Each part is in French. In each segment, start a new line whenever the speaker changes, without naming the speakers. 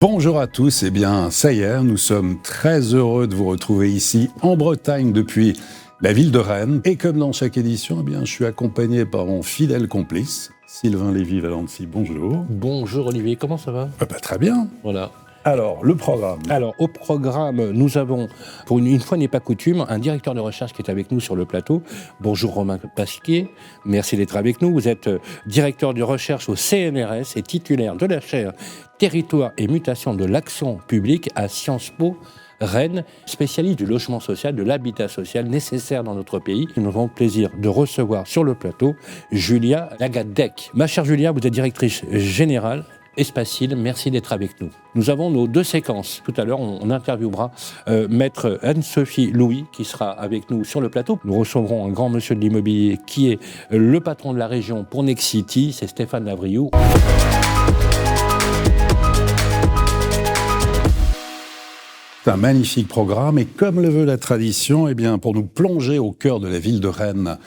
Bonjour à tous, eh bien ça y est, nous sommes très heureux de vous retrouver ici en Bretagne depuis la ville de Rennes. Et comme dans chaque édition, eh bien, je suis accompagné par mon fidèle complice, Sylvain Lévy-Valency, bonjour.
Bonjour Olivier, comment ça va ?
Très bien.
Voilà.
Alors, le programme.
Alors, au programme, nous avons, pour une fois n'est pas coutume, un directeur de recherche qui est avec nous sur le plateau. Bonjour Romain Pasquier, merci d'être avec nous. Vous êtes directeur de recherche au CNRS et titulaire de la chaire Territoire et mutation de l'action publique à Sciences Po Rennes, spécialiste du logement social, de l'habitat social nécessaire dans notre pays. Nous avons le plaisir de recevoir sur le plateau Julia Lagadec. Ma chère Julia, vous êtes directrice générale Espacil, merci d'être avec nous. Nous avons nos deux séquences. Tout à l'heure, on interviewera maître Anne-Sophie Louis, qui sera avec nous sur le plateau. Nous recevrons un grand monsieur de l'immobilier qui est le patron de la région pour Nexity, c'est Stéphane Lavriou.
C'est un magnifique programme et comme le veut la tradition, eh bien, pour nous plonger au cœur de la ville de Rennes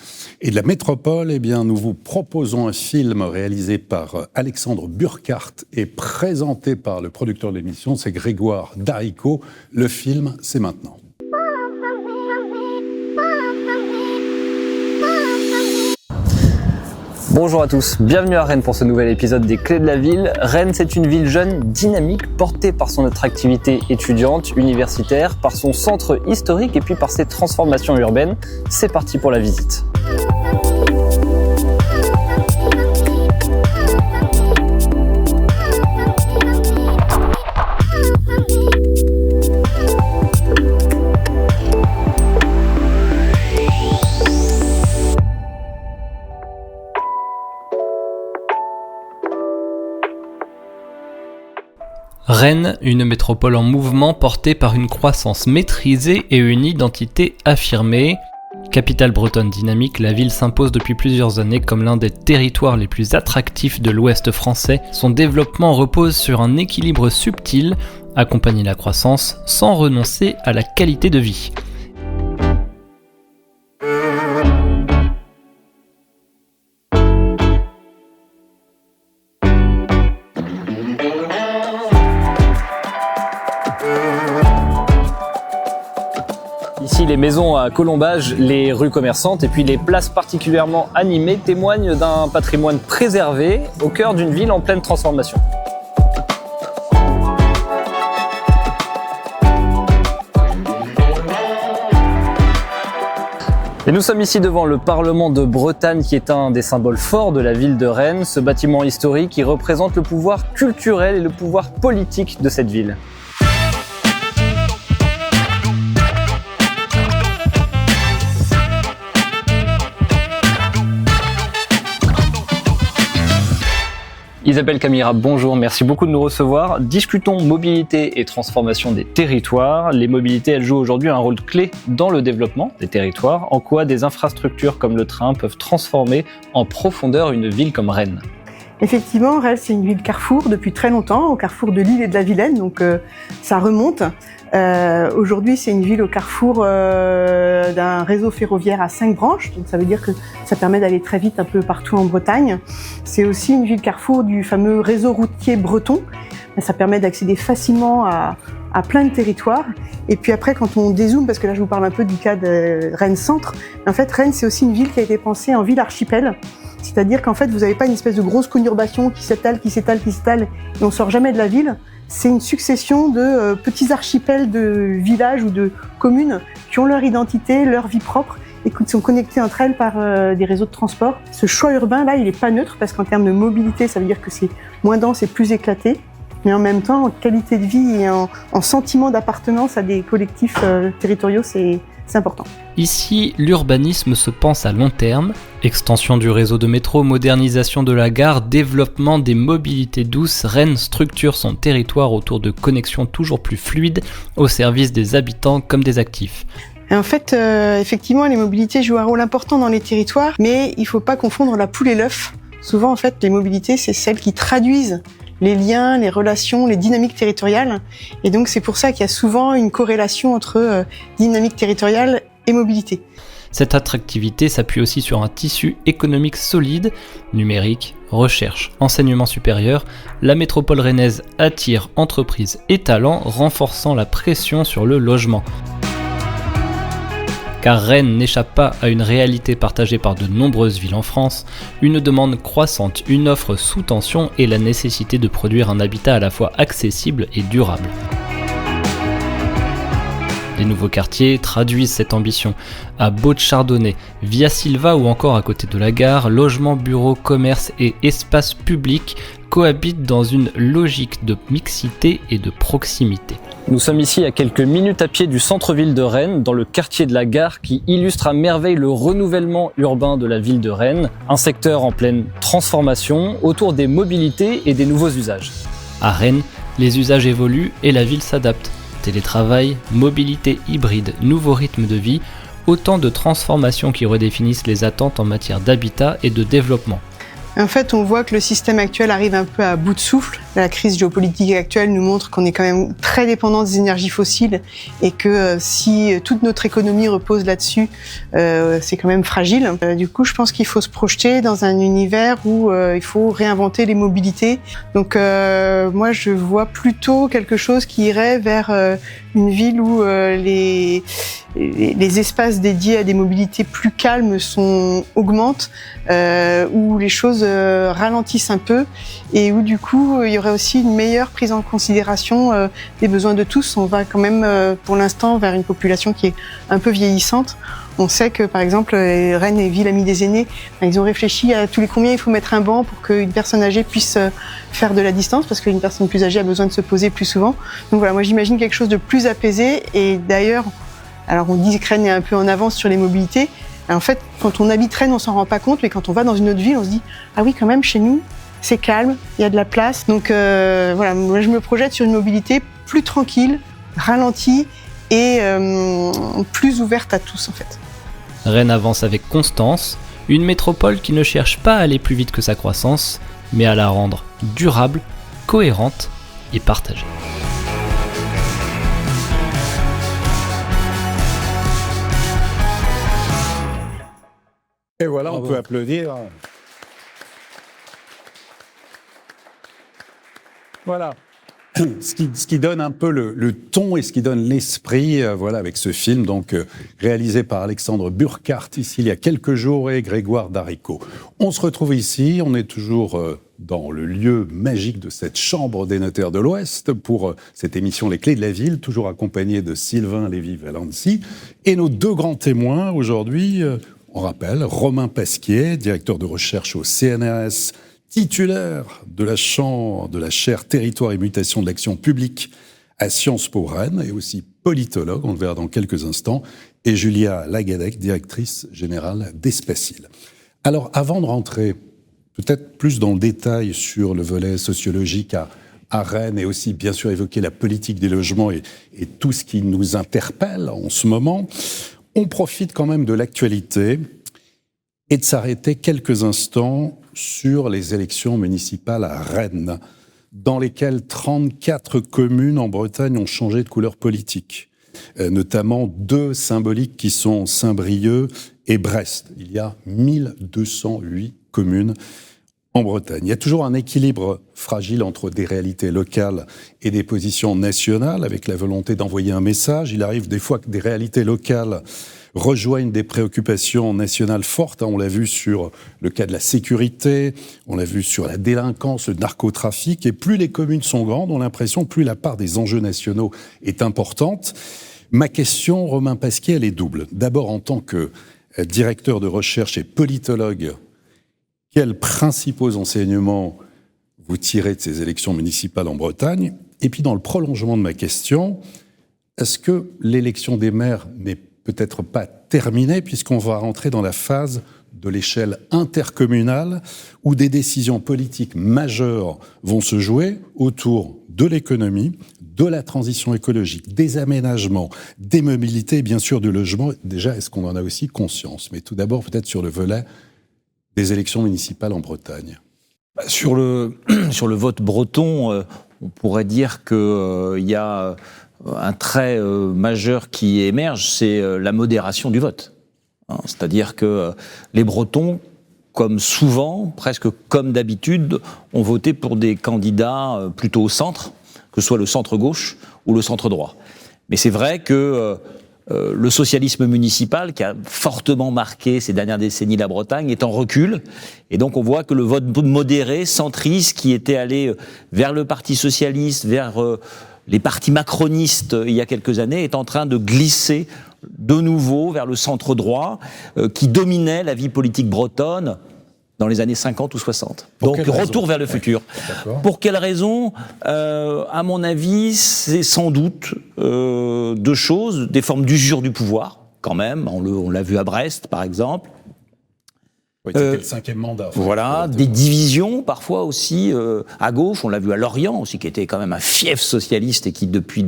et de la métropole, eh bien, nous vous proposons un film réalisé par Alexandre Burkhardt et présenté par le producteur de l'émission, c'est Grégoire Darico. Le film, c'est maintenant.
Bonjour à tous, bienvenue à Rennes pour ce nouvel épisode des Clés de la Ville. Rennes, c'est une ville jeune, dynamique, portée par son attractivité étudiante, universitaire, par son centre historique et puis par ses transformations urbaines. C'est parti pour la visite.
Rennes, une métropole en mouvement portée par une croissance maîtrisée et une identité affirmée. Capitale bretonne dynamique, la ville s'impose depuis plusieurs années comme l'un des territoires les plus attractifs de l'Ouest français. Son développement repose sur un équilibre subtil, accompagner la croissance sans renoncer à la qualité de vie.
Ici, les maisons à colombage, les rues commerçantes et puis les places particulièrement animées témoignent d'un patrimoine préservé au cœur d'une ville en pleine transformation. Et nous sommes ici devant le Parlement de Bretagne qui est un des symboles forts de la ville de Rennes, ce bâtiment historique qui représente le pouvoir culturel et le pouvoir politique de cette ville. Isabelle Camira, bonjour, merci beaucoup de nous recevoir. Discutons mobilité et transformation des territoires. Les mobilités, elles jouent aujourd'hui un rôle clé dans le développement des territoires. En quoi des infrastructures comme le train peuvent transformer en profondeur une ville comme Rennes ?
Effectivement, Rennes, c'est une ville carrefour depuis très longtemps, au carrefour de Lille et de la Vilaine, donc ça remonte. Aujourd'hui, c'est une ville au carrefour d'un réseau ferroviaire à 5 branches, donc ça veut dire que ça permet d'aller très vite un peu partout en Bretagne. C'est aussi une ville carrefour du fameux réseau routier breton. Ça permet d'accéder facilement à plein de territoires. Et puis après, quand on dézoome, parce que là je vous parle un peu du cas de Rennes Centre, en fait Rennes c'est aussi une ville qui a été pensée en ville archipel. C'est-à-dire qu'en fait vous n'avez pas une espèce de grosse conurbation qui s'étale, et on sort jamais de la ville. C'est une succession de petits archipels de villages ou de communes qui ont leur identité, leur vie propre et qui sont connectés entre elles par des réseaux de transport. Ce choix urbain là, il est pas neutre parce qu'en termes de mobilité, ça veut dire que c'est moins dense et plus éclaté. Mais en même temps, en qualité de vie et en sentiment d'appartenance à des collectifs territoriaux, c'est important.
Ici, l'urbanisme se pense à long terme. Extension du réseau de métro, modernisation de la gare, développement des mobilités douces, Rennes structure son territoire autour de connexions toujours plus fluides au service des habitants comme des actifs.
Et en fait, effectivement, les mobilités jouent un rôle important dans les territoires, mais il ne faut pas confondre la poule et l'œuf. Souvent, en fait, les mobilités, c'est celles qui traduisent les liens, les relations, les dynamiques territoriales. Et donc, c'est pour ça qu'il y a souvent une corrélation entre dynamique territoriale et mobilité.
Cette attractivité s'appuie aussi sur un tissu économique solide, numérique, recherche, enseignement supérieur. La métropole rennaise attire entreprises et talents, renforçant la pression sur le logement. Car Rennes n'échappe pas à une réalité partagée par de nombreuses villes en France, une demande croissante, une offre sous tension et la nécessité de produire un habitat à la fois accessible et durable. Les nouveaux quartiers traduisent cette ambition. À Baud-de-Chardonnay, Via Silva ou encore à côté de la gare, logements, bureaux, commerces et espaces publics cohabitent dans une logique de mixité et de proximité.
Nous sommes ici à quelques minutes à pied du centre-ville de Rennes, dans le quartier de la gare qui illustre à merveille le renouvellement urbain de la ville de Rennes, un secteur en pleine transformation autour des mobilités et des nouveaux usages.
À Rennes, les usages évoluent et la ville s'adapte. Télétravail, mobilité hybride, nouveaux rythmes de vie, autant de transformations qui redéfinissent les attentes en matière d'habitat et de développement.
En fait, on voit que le système actuel arrive un peu à bout de souffle. La crise géopolitique actuelle nous montre qu'on est quand même très dépendant des énergies fossiles et que si toute notre économie repose là-dessus, c'est quand même fragile. Du coup, je pense qu'il faut se projeter dans un univers où il faut réinventer les mobilités. Donc, moi, je vois plutôt quelque chose qui irait vers une ville où les espaces dédiés à des mobilités plus calmes augmentent, où les choses ralentissent un peu et où du coup il y aurait aussi une meilleure prise en considération des besoins de tous. On va quand même pour l'instant vers une population qui est un peu vieillissante. On sait que par exemple Rennes est ville amie des aînés, ils ont réfléchi à tous les combien il faut mettre un banc pour qu'une personne âgée puisse faire de la distance, parce qu'une personne plus âgée a besoin de se poser plus souvent. Donc voilà, moi j'imagine quelque chose de plus apaisé. Et d'ailleurs, alors on dit que Rennes est un peu en avance sur les mobilités. En fait, quand on habite Rennes, on s'en rend pas compte, mais quand on va dans une autre ville, on se dit « Ah oui, quand même, chez nous, c'est calme, il y a de la place. » Donc voilà, moi je me projette sur une mobilité plus tranquille, ralentie et plus ouverte à tous en fait.
Rennes avance avec constance, une métropole qui ne cherche pas à aller plus vite que sa croissance, mais à la rendre durable, cohérente et partagée.
Et voilà,
Bravo.
on peut applaudir. Voilà. Ce qui donne un peu le ton et ce qui donne l'esprit, voilà, avec ce film, donc réalisé par Alexandre Burkhardt ici il y a quelques jours et Grégoire Daricot. On se retrouve ici, on est toujours dans le lieu magique de cette chambre des notaires de l'Ouest pour cette émission Les Clés de la Ville, toujours accompagné de Sylvain Lévy-Valency et nos deux grands témoins aujourd'hui. On rappelle, Romain Pasquier, directeur de recherche au CNRS, titulaire de la chaire Territoire et Mutation de l'Action Publique à Sciences Po Rennes, et aussi politologue, on le verra dans quelques instants, et Julia Lagadec, directrice générale d'Espacil. Alors, avant de rentrer peut-être plus dans le détail sur le volet sociologique à Rennes, et aussi bien sûr évoquer la politique des logements et tout ce qui nous interpelle en ce moment, on profite quand même de l'actualité et de s'arrêter quelques instants sur les élections municipales à Rennes, dans lesquelles 34 communes en Bretagne ont changé de couleur politique, notamment deux symboliques qui sont Saint-Brieuc et Brest. Il y a 1208 communes en Bretagne. Il y a toujours un équilibre fragile entre des réalités locales et des positions nationales, avec la volonté d'envoyer un message. Il arrive des fois que des réalités locales rejoignent des préoccupations nationales fortes. On l'a vu sur le cas de la sécurité, on l'a vu sur la délinquance, le narcotrafic. Et plus les communes sont grandes, on a l'impression, plus la part des enjeux nationaux est importante. Ma question, Romain Pasquier, elle est double. D'abord, en tant que directeur de recherche et politologue, quels principaux enseignements vous tirez de ces élections municipales en Bretagne? Et puis, dans le prolongement de ma question, est-ce que l'élection des maires n'est peut-être pas terminée, puisqu'on va rentrer dans la phase de l'échelle intercommunale, où des décisions politiques majeures vont se jouer autour de l'économie, de la transition écologique, des aménagements, des mobilités et bien sûr du logement. Déjà, est-ce qu'on en a aussi conscience? Mais tout d'abord, peut-être sur le volet des élections municipales en Bretagne.
Sur le vote breton, on pourrait dire qu'il y a un trait majeur qui émerge, c'est la modération du vote. C'est-à-dire que les Bretons, comme souvent, presque comme d'habitude, ont voté pour des candidats plutôt au centre, que ce soit le centre-gauche ou le centre-droit. Mais c'est vrai que le socialisme municipal, qui a fortement marqué ces dernières décennies la Bretagne, est en recul. Et donc on voit que le vote modéré, centriste, qui était allé vers le Parti socialiste, vers les partis macronistes il y a quelques années, est en train de glisser de nouveau vers le centre droit qui dominait la vie politique bretonne dans les années 50 ou 60. Donc retour vers le futur. Pour quelle raison à mon avis, c'est sans doute deux choses, des formes d'usure du pouvoir, quand même, on l'a vu à Brest par exemple.
Oui, c'était le 5e mandat.
Voilà, des divisions parfois aussi à gauche. On l'a vu à Lorient aussi, qui était quand même un fief socialiste et qui depuis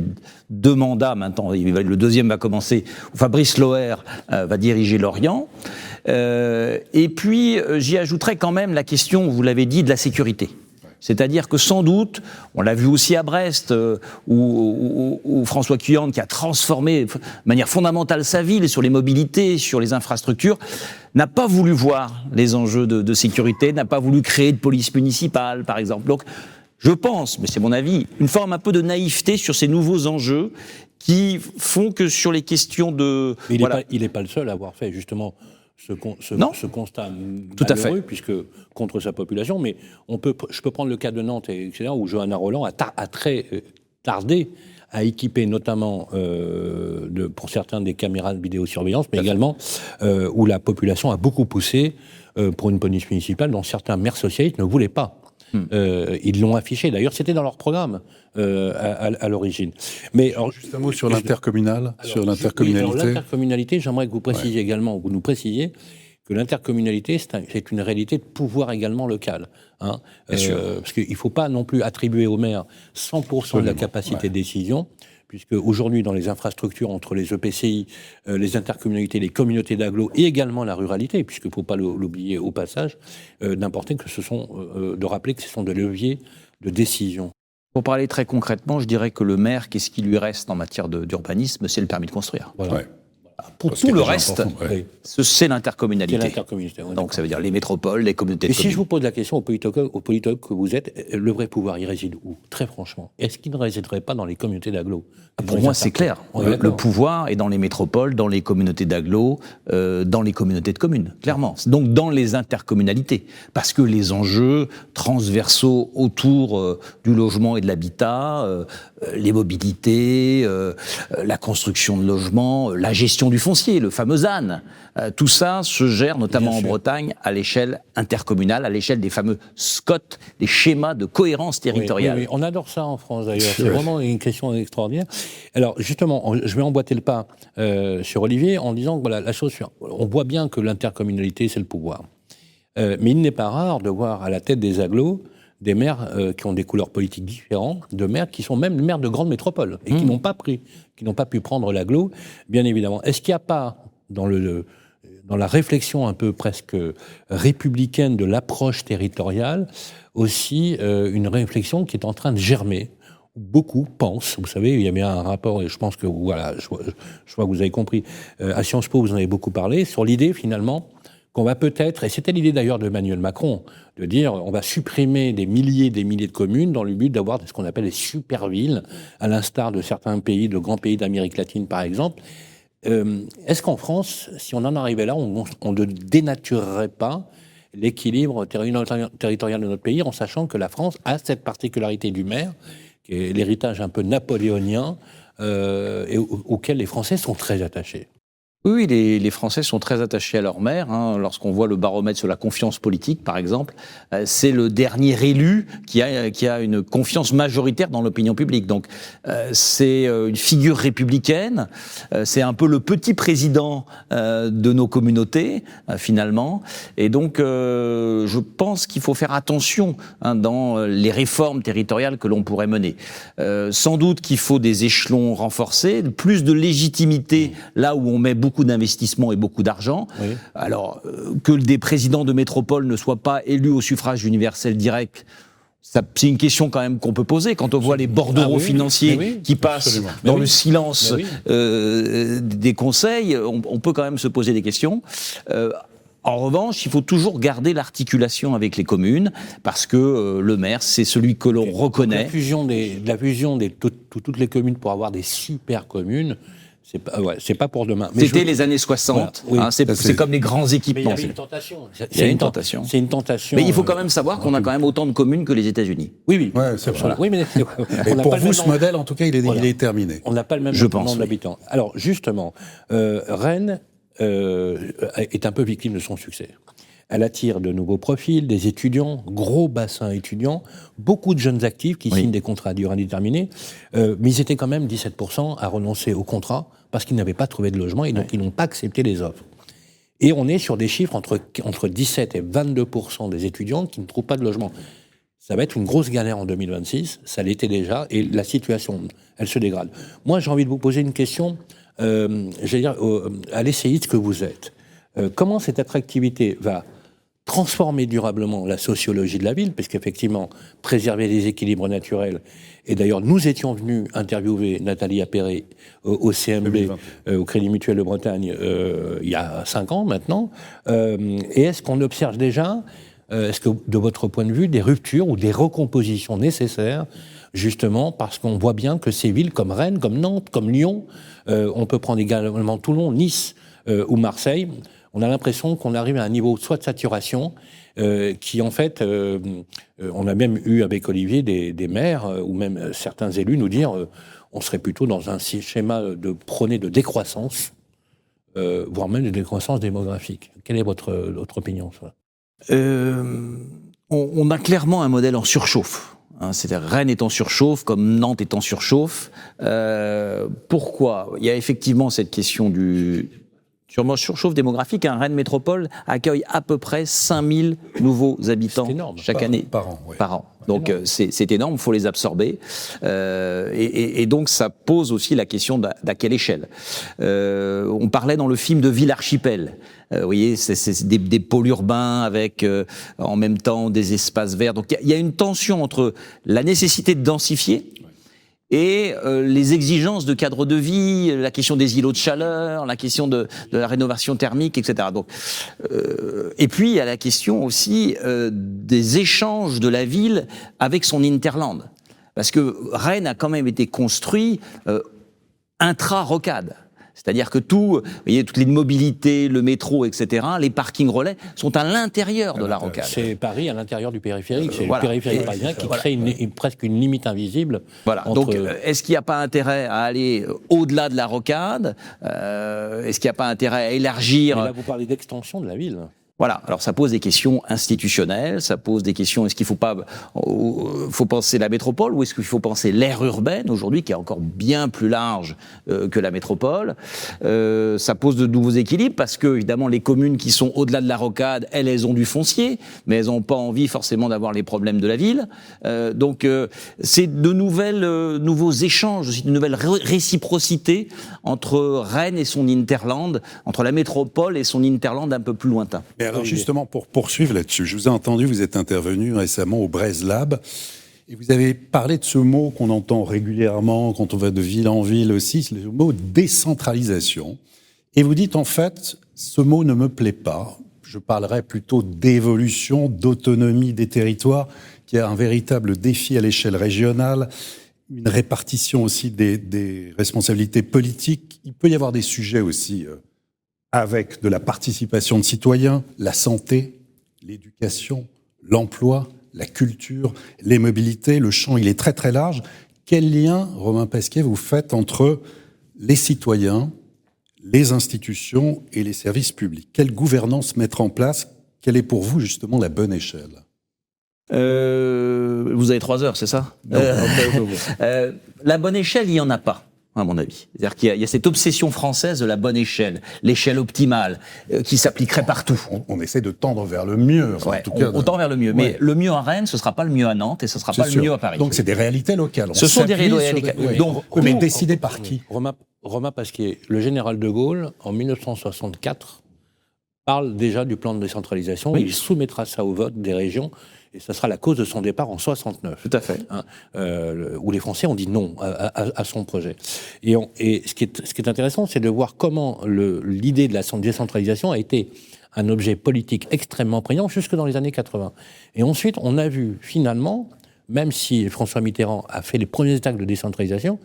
2 mandats maintenant, le 2e va commencer, où Fabrice Loher va diriger Lorient. Et puis j'y ajouterais quand même la question, vous l'avez dit, de la sécurité. C'est-à-dire que sans doute, on l'a vu aussi à Brest, où François Cuyande, qui a transformé de manière fondamentale sa ville sur les mobilités, sur les infrastructures, n'a pas voulu voir les enjeux de sécurité, n'a pas voulu créer de police municipale, par exemple. Donc, je pense, mais c'est mon avis, une forme un peu de naïveté sur ces nouveaux enjeux qui font que sur les questions de...
Mais il n'est pas le seul à avoir fait, justement, ce constat malheureux, puisque contre sa population, mais je peux prendre le cas de Nantes, etc., où Johanna Rolland a très tardé à équiper notamment, pour certains, des caméras de vidéosurveillance, mais également où la population a beaucoup poussé pour une police municipale dont certains maires socialistes ne voulaient pas. Ils l'ont affiché, d'ailleurs c'était dans leur programme à l'origine. Mais alors,
juste un mot sur l'intercommunal, sur l'intercommunalité.
Oui, l'intercommunalité, j'aimerais que vous précisiez également, vous nous précisiez que l'intercommunalité, c'est une réalité de pouvoir également local. Hein, parce qu'il ne faut pas non plus attribuer au maire 100% de la capacité de décision, puisque aujourd'hui, dans les infrastructures entre les EPCI, les intercommunalités, les communautés d'agglo et également la ruralité, puisqu'il ne faut pas l'oublier au passage, d'importer que de rappeler que ce sont des leviers de décision.
Pour parler très concrètement, je dirais que le maire, qu'est-ce qui lui reste en matière d'urbanisme ? C'est le permis de construire.
Voilà.
Ouais.
Pour tout le reste, c'est l'intercommunalité. Donc ça veut dire les métropoles, les communautés de communes.
Et si je vous pose la question au politologue que vous êtes, le vrai pouvoir, il réside où ? Très franchement, est-ce qu'il ne résiderait pas dans les communautés d'agglo ?
Pour moi, c'est clair. Le pouvoir est dans les métropoles, dans les communautés d'agglo, dans les communautés de communes, clairement. Donc dans les intercommunalités. Parce que les enjeux transversaux autour du logement et de l'habitat, les mobilités, la construction de logements, la gestion du foncier, le fameux ZAN, tout ça se gère notamment en Bretagne à l'échelle intercommunale, à l'échelle des fameux SCOT, des schémas de cohérence territoriale.
Oui, on adore ça en France d'ailleurs, c'est vraiment une question extraordinaire. Alors justement, je vais emboîter le pas sur Olivier en disant que voilà, la chose, on voit bien que l'intercommunalité c'est le pouvoir. Mais il n'est pas rare de voir à la tête des agglos des maires qui ont des couleurs politiques différentes, de maires qui sont même maires de grandes métropoles et qui n'ont pas pu prendre l'agglo, bien évidemment. Est-ce qu'il n'y a pas dans la réflexion un peu presque républicaine de l'approche territoriale aussi une réflexion qui est en train de germer ? Beaucoup pensent, vous savez, il y avait un rapport, et je pense que voilà, je crois que vous avez compris, à Sciences Po vous en avez beaucoup parlé, sur l'idée finalement qu'on va peut-être, et c'était l'idée d'ailleurs d'Emmanuel Macron, de dire on va supprimer des milliers de communes dans le but d'avoir ce qu'on appelle les super-villes, à l'instar de certains pays, de grands pays d'Amérique latine par exemple. Est-ce qu'en France, si on en arrivait là, on ne dénaturerait pas l'équilibre territorial de notre pays en sachant que la France a cette particularité du maire, qui est l'héritage un peu napoléonien, et auquel les Français sont très attachés?
Oui, les Français sont très attachés à leur maire. Hein. Lorsqu'on voit le baromètre sur la confiance politique, par exemple, c'est le dernier élu qui a une confiance majoritaire dans l'opinion publique. Donc, c'est une figure républicaine. C'est un peu le petit président de nos communautés, finalement. Et donc, je pense qu'il faut faire attention dans les réformes territoriales que l'on pourrait mener. Sans doute qu'il faut des échelons renforcés, plus de légitimité là où on met beaucoup d'investissement et beaucoup d'argent. Oui. Alors, que des présidents de métropole ne soient pas élus au suffrage universel direct, c'est une question quand même qu'on peut poser quand on voit les bordereaux financiers qui passent dans le silence des conseils. On peut quand même se poser des questions. En revanche, il faut toujours garder l'articulation avec les communes parce que le maire, c'est celui que l'on reconnaît.
La fusion de toutes les communes pour avoir des super communes, c'est pas pour demain.
C'était les années 60. Voilà, c'est comme les grands équipements.
Mais il y avait une tentation.
Il y a une tentation.
C'est une tentation.
Mais il faut quand même savoir qu'on a quand même autant de communes que les États-Unis.
Oui.
Ouais, c'est vrai.
Oui, mais
pour vous, ce modèle, en tout cas, il est terminé.
On n'a pas le même nombre d'habitants. Alors, justement, Rennes est un peu victime de son succès. Elle attire de nouveaux profils, des étudiants, gros bassin étudiants, beaucoup de jeunes actifs qui signent des contrats à durée indéterminée, mais ils étaient quand même 17% à renoncer au contrat parce qu'ils n'avaient pas trouvé de logement et donc ils n'ont pas accepté les offres. Et on est sur des chiffres entre 17 et 22% des étudiants qui ne trouvent pas de logement. Ça va être une grosse galère en 2026, ça l'était déjà, et la situation, elle se dégrade. Moi, j'ai envie de vous poser une question, j'allais dire, à l'essayiste que vous êtes. Comment cette attractivité va transformer durablement la sociologie de la ville, parce qu'effectivement, préserver les équilibres naturels, et d'ailleurs, nous étions venus interviewer Nathalie Appéré au CMB, au Crédit Mutuel de Bretagne, il y a 5 ans maintenant, et est-ce qu'on observe déjà, est-ce que, de votre point de vue, des ruptures ou des recompositions nécessaires, justement parce qu'on voit bien que ces villes comme Rennes, comme Nantes, comme Lyon, on peut prendre également Toulon, Nice ou Marseille, on a l'impression qu'on arrive à un niveau soit de saturation, qui en fait, on a même eu avec Olivier des maires ou même certains élus nous dire on serait plutôt dans un schéma de prôner de décroissance, voire même de décroissance démographique. Quelle est votre opinion sur ça ?
On a clairement un modèle en surchauffe. C'est-à-dire Rennes est en surchauffe, comme Nantes est en surchauffe. Pourquoi ? Il y a effectivement cette question du surchauffe démographique. Rennes Métropole accueille à peu près 5000 nouveaux habitants chaque année.
Par an, oui.
Par an. Donc c'est énorme, il faut les absorber. Et donc ça pose aussi la question d'à quelle échelle. On parlait dans le film de Ville Archipel. Vous voyez, c'est des pôles urbains avec en même temps des espaces verts. Donc il y a une tension entre la nécessité de densifier et les exigences de cadre de vie, la question des îlots de chaleur, la question de la rénovation thermique, etc. Donc, et puis il y a la question aussi des échanges de la ville avec son hinterland, parce que Rennes a quand même été construit intra-rocade. C'est-à-dire que vous voyez, toute les mobilités, le métro, etc., les parkings relais sont à l'intérieur de la rocade.
C'est Paris à l'intérieur du périphérique. C'est le périphérique parisien qui crée presque une limite invisible.
Voilà. Donc, est-ce qu'il n'y a pas intérêt à aller au-delà de la rocade ? Est-ce qu'il n'y a pas intérêt à élargir ?
Mais là, vous parlez d'extension de la ville.
Voilà. Alors, ça pose des questions institutionnelles, ça pose des questions, est-ce qu'il faut penser la métropole ou est-ce qu'il faut penser l'aire urbaine aujourd'hui, qui est encore bien plus large que la métropole. Ça pose de nouveaux équilibres parce que, évidemment, les communes qui sont au-delà de la rocade, elles ont du foncier, mais elles n'ont pas envie forcément d'avoir les problèmes de la ville. Donc, c'est de nouveaux échanges, aussi de nouvelles réciprocités entre Rennes et son hinterland, entre la métropole et son hinterland un peu plus lointain.
Et alors justement, pour poursuivre là-dessus, je vous ai entendu, vous êtes intervenu récemment au Braise Lab, et vous avez parlé de ce mot qu'on entend régulièrement quand on va de ville en ville aussi, c'est le mot décentralisation. Et vous dites en fait, ce mot ne me plaît pas, je parlerais plutôt d'évolution, d'autonomie des territoires, qui est un véritable défi à l'échelle régionale, une répartition aussi des responsabilités politiques. Il peut y avoir des sujets aussi avec de la participation de citoyens, la santé, l'éducation, l'emploi, la culture, les mobilités. Le champ, il est très très large. Quel lien, Romain Pasquier, vous faites entre les citoyens, les institutions et les services publics ? Quelle gouvernance mettre en place ? Quelle est pour vous justement la bonne échelle ?
Vous avez 3 heures, c'est ça ? La bonne échelle, il n'y en a pas, à mon avis. C'est-à-dire qu'il y a cette obsession française de la bonne échelle, l'échelle optimale, qui s'appliquerait partout.
On essaie de tendre vers le mieux, en tout cas.
On tend vers le mieux. Mais le mieux à Rennes, ce ne sera pas le mieux à Nantes et ce ne sera pas le mieux à Paris.
Donc c'est des réalités locales.
Ce sont des réalités locales.
Mais décidées par qui ?
Romain Pasquier, le général de Gaulle, en 1964, parle déjà du plan de décentralisation. Il soumettra ça au vote des régions. Et ça sera la cause de son départ en 69.
Tout à fait.
Où les Français ont dit non à son projet. Et ce qui est intéressant, c'est de voir comment l'idée de la décentralisation a été un objet politique extrêmement prégnant jusque dans les années 80. Et ensuite, on a vu finalement, même si François Mitterrand a fait les premiers actes de décentralisation,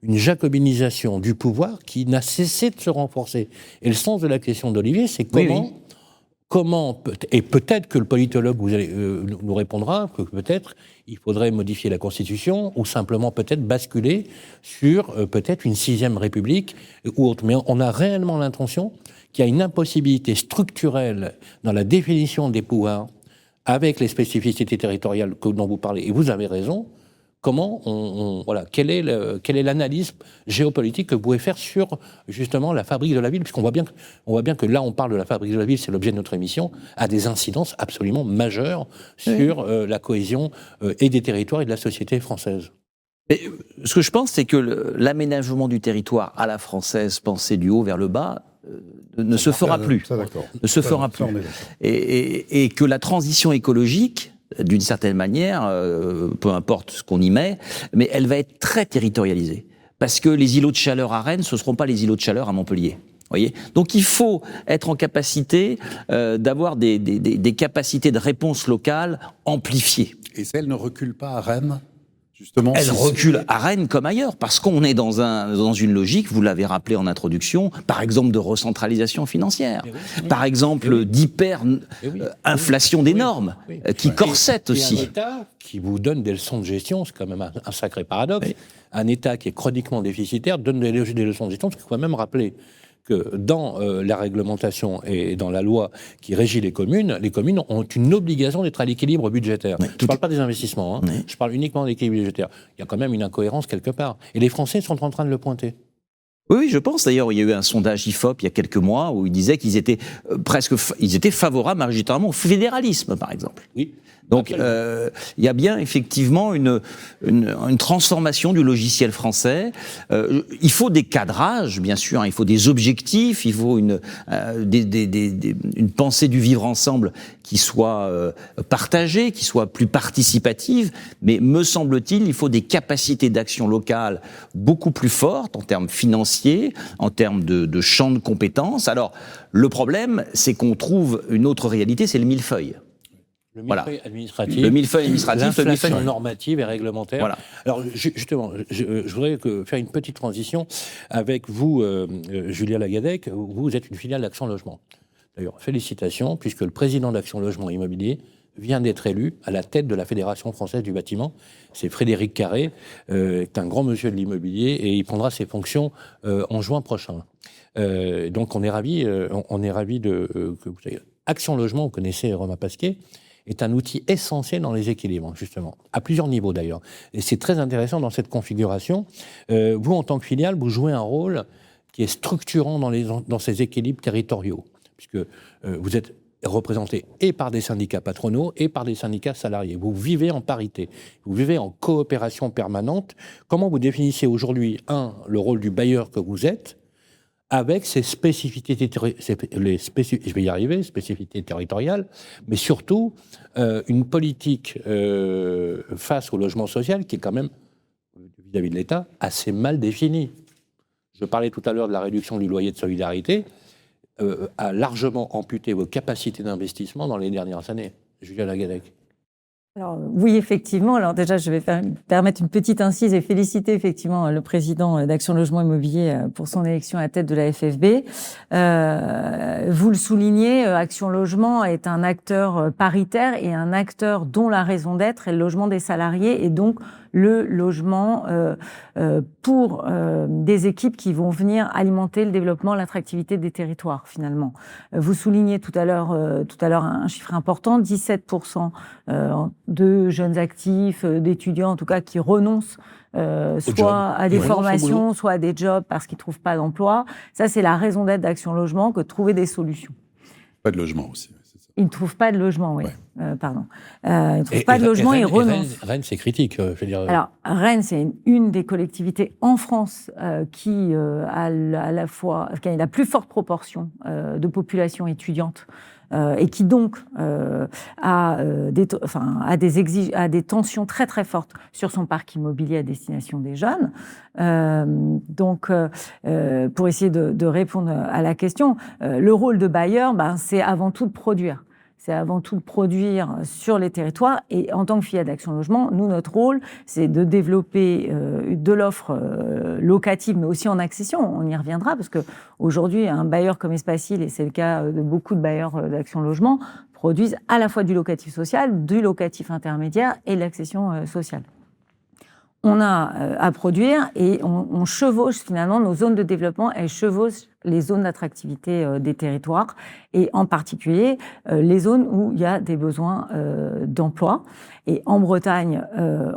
une jacobinisation du pouvoir qui n'a cessé de se renforcer. Et le sens de la question d'Olivier, c'est comment, et peut-être que le politologue nous répondra que peut-être il faudrait modifier la Constitution ou simplement peut-être basculer sur peut-être une 6e République ou autre. Mais on a réellement l'intention qu'il y a une impossibilité structurelle dans la définition des pouvoirs avec les spécificités territoriales dont vous parlez. Et vous avez raison. Comment quelle est l'analyse géopolitique que vous pouvez faire sur justement la fabrique de la ville, puisqu'on voit bien que là on parle de la fabrique de la ville, c'est l'objet de notre émission, a des incidences absolument majeures sur la cohésion et des territoires et de la société française.
Et ce que je pense, c'est que l'aménagement du territoire à la française, pensé du haut vers le bas, ne se fera plus. Ne se fera plus. Et que la transition écologique, d'une certaine manière, peu importe ce qu'on y met, mais elle va être très territorialisée. Parce que les îlots de chaleur à Rennes, ce ne seront pas les îlots de chaleur à Montpellier. Voyez, donc il faut être en capacité d'avoir des capacités de réponse locale amplifiées.
Et ça, elle ne recule pas à Rennes, justement.
Elle recule à Rennes comme ailleurs, parce qu'on est dans une logique, vous l'avez rappelé en introduction, par exemple de recentralisation financière, par exemple d'hyper-inflation des normes, qui corsette aussi.
Et un État qui vous donne des leçons de gestion, c'est quand même un sacré paradoxe. Oui. Un État qui est chroniquement déficitaire donne des leçons de gestion, parce qu'il faut même rappeler que dans la réglementation et dans la loi qui régit les communes ont une obligation d'être à l'équilibre budgétaire. Oui, je ne parle pas des investissements, oui. Je parle uniquement de l'équilibre budgétaire. Il y a quand même une incohérence quelque part. Et les Français sont en train de le pointer.
Oui, je pense. D'ailleurs, il y a eu un sondage IFOP il y a quelques mois où il disait qu'ils étaient ils étaient favorables majoritairement au fédéralisme, par exemple.
Oui.
Donc, il y a bien effectivement une transformation du logiciel français. Il faut des cadrages, bien sûr. Hein, il faut des objectifs. Il faut une pensée du vivre ensemble qui soit partagée, qui soit plus participative. Mais me semble-t-il, il faut des capacités d'action locale beaucoup plus fortes en termes financiers, en termes de champ de compétences. Alors, le problème, c'est qu'on trouve une autre réalité, c'est le millefeuille.
Le millefeuille administratif,
l'inflation
normative et réglementaire.
Voilà.
Alors justement, je voudrais faire une petite transition avec vous, Julia Lagadec. Vous êtes une filiale d'Action Logement. D'ailleurs, félicitations, puisque le président d'Action Logement Immobilier vient d'être élu à la tête de la Fédération française du bâtiment. C'est Frédéric Carré, est un grand monsieur de l'immobilier, et il prendra ses fonctions en juin prochain. Donc on est ravis de que vous ayez... Action Logement, vous connaissez Romain Pasquier, est un outil essentiel dans les équilibres, justement, à plusieurs niveaux d'ailleurs. Et c'est très intéressant dans cette configuration. Vous, en tant que filiale, vous jouez un rôle qui est structurant dans ces équilibres territoriaux, puisque vous êtes représenté et par des syndicats patronaux et par des syndicats salariés. Vous vivez en parité, vous vivez en coopération permanente. Comment vous définissez aujourd'hui, le rôle du bailleur que vous êtes, avec ses spécificités, je vais y arriver, spécificités territoriales, mais surtout une politique face au logement social qui est quand même, vis-à-vis de l'État, assez mal définie. Je parlais tout à l'heure de la réduction du loyer de solidarité, a largement amputé vos capacités d'investissement dans les dernières années. Julia Lagadec.
Alors, oui, effectivement. Alors déjà, je vais permettre une petite incise et féliciter effectivement le président d'Action Logement Immobilier pour son élection à la tête de la FFB. Vous le soulignez, Action Logement est un acteur paritaire et un acteur dont la raison d'être est le logement des salariés et donc le logement pour des équipes qui vont venir alimenter le développement, l'attractivité des territoires finalement. Vous soulignez tout à l'heure un chiffre important, 17% de jeunes actifs, d'étudiants en tout cas qui renoncent soit à des formations, soit à des jobs parce qu'ils trouvent pas d'emploi. Ça c'est la raison d'être d'Action Logement, que de trouver des solutions.
Pas de logement aussi.
Ils ne trouvent pas de logement, oui. Ouais. Pardon. Ils ne trouvent pas de logement, ils renoncent.
Rennes, c'est critique. Je veux dire.
Alors, Rennes, c'est une des collectivités en France qui a la plus forte proportion de population étudiante et qui donc a des tensions très très fortes sur son parc immobilier à destination des jeunes. Pour essayer de répondre à la question, le rôle de bailleur, c'est avant tout de produire. C'est avant tout de produire sur les territoires. Et en tant que filiale d'Action Logement, nous, notre rôle, c'est de développer de l'offre locative, mais aussi en accession. On y reviendra, parce qu'aujourd'hui, un bailleur comme Espacil, et c'est le cas de beaucoup de bailleurs d'Action Logement, produisent à la fois du locatif social, du locatif intermédiaire et de l'accession sociale. On a à produire et on chevauche finalement nos zones de développement, elles chevauchent les zones d'attractivité des territoires et en particulier les zones où il y a des besoins d'emploi. Et en Bretagne,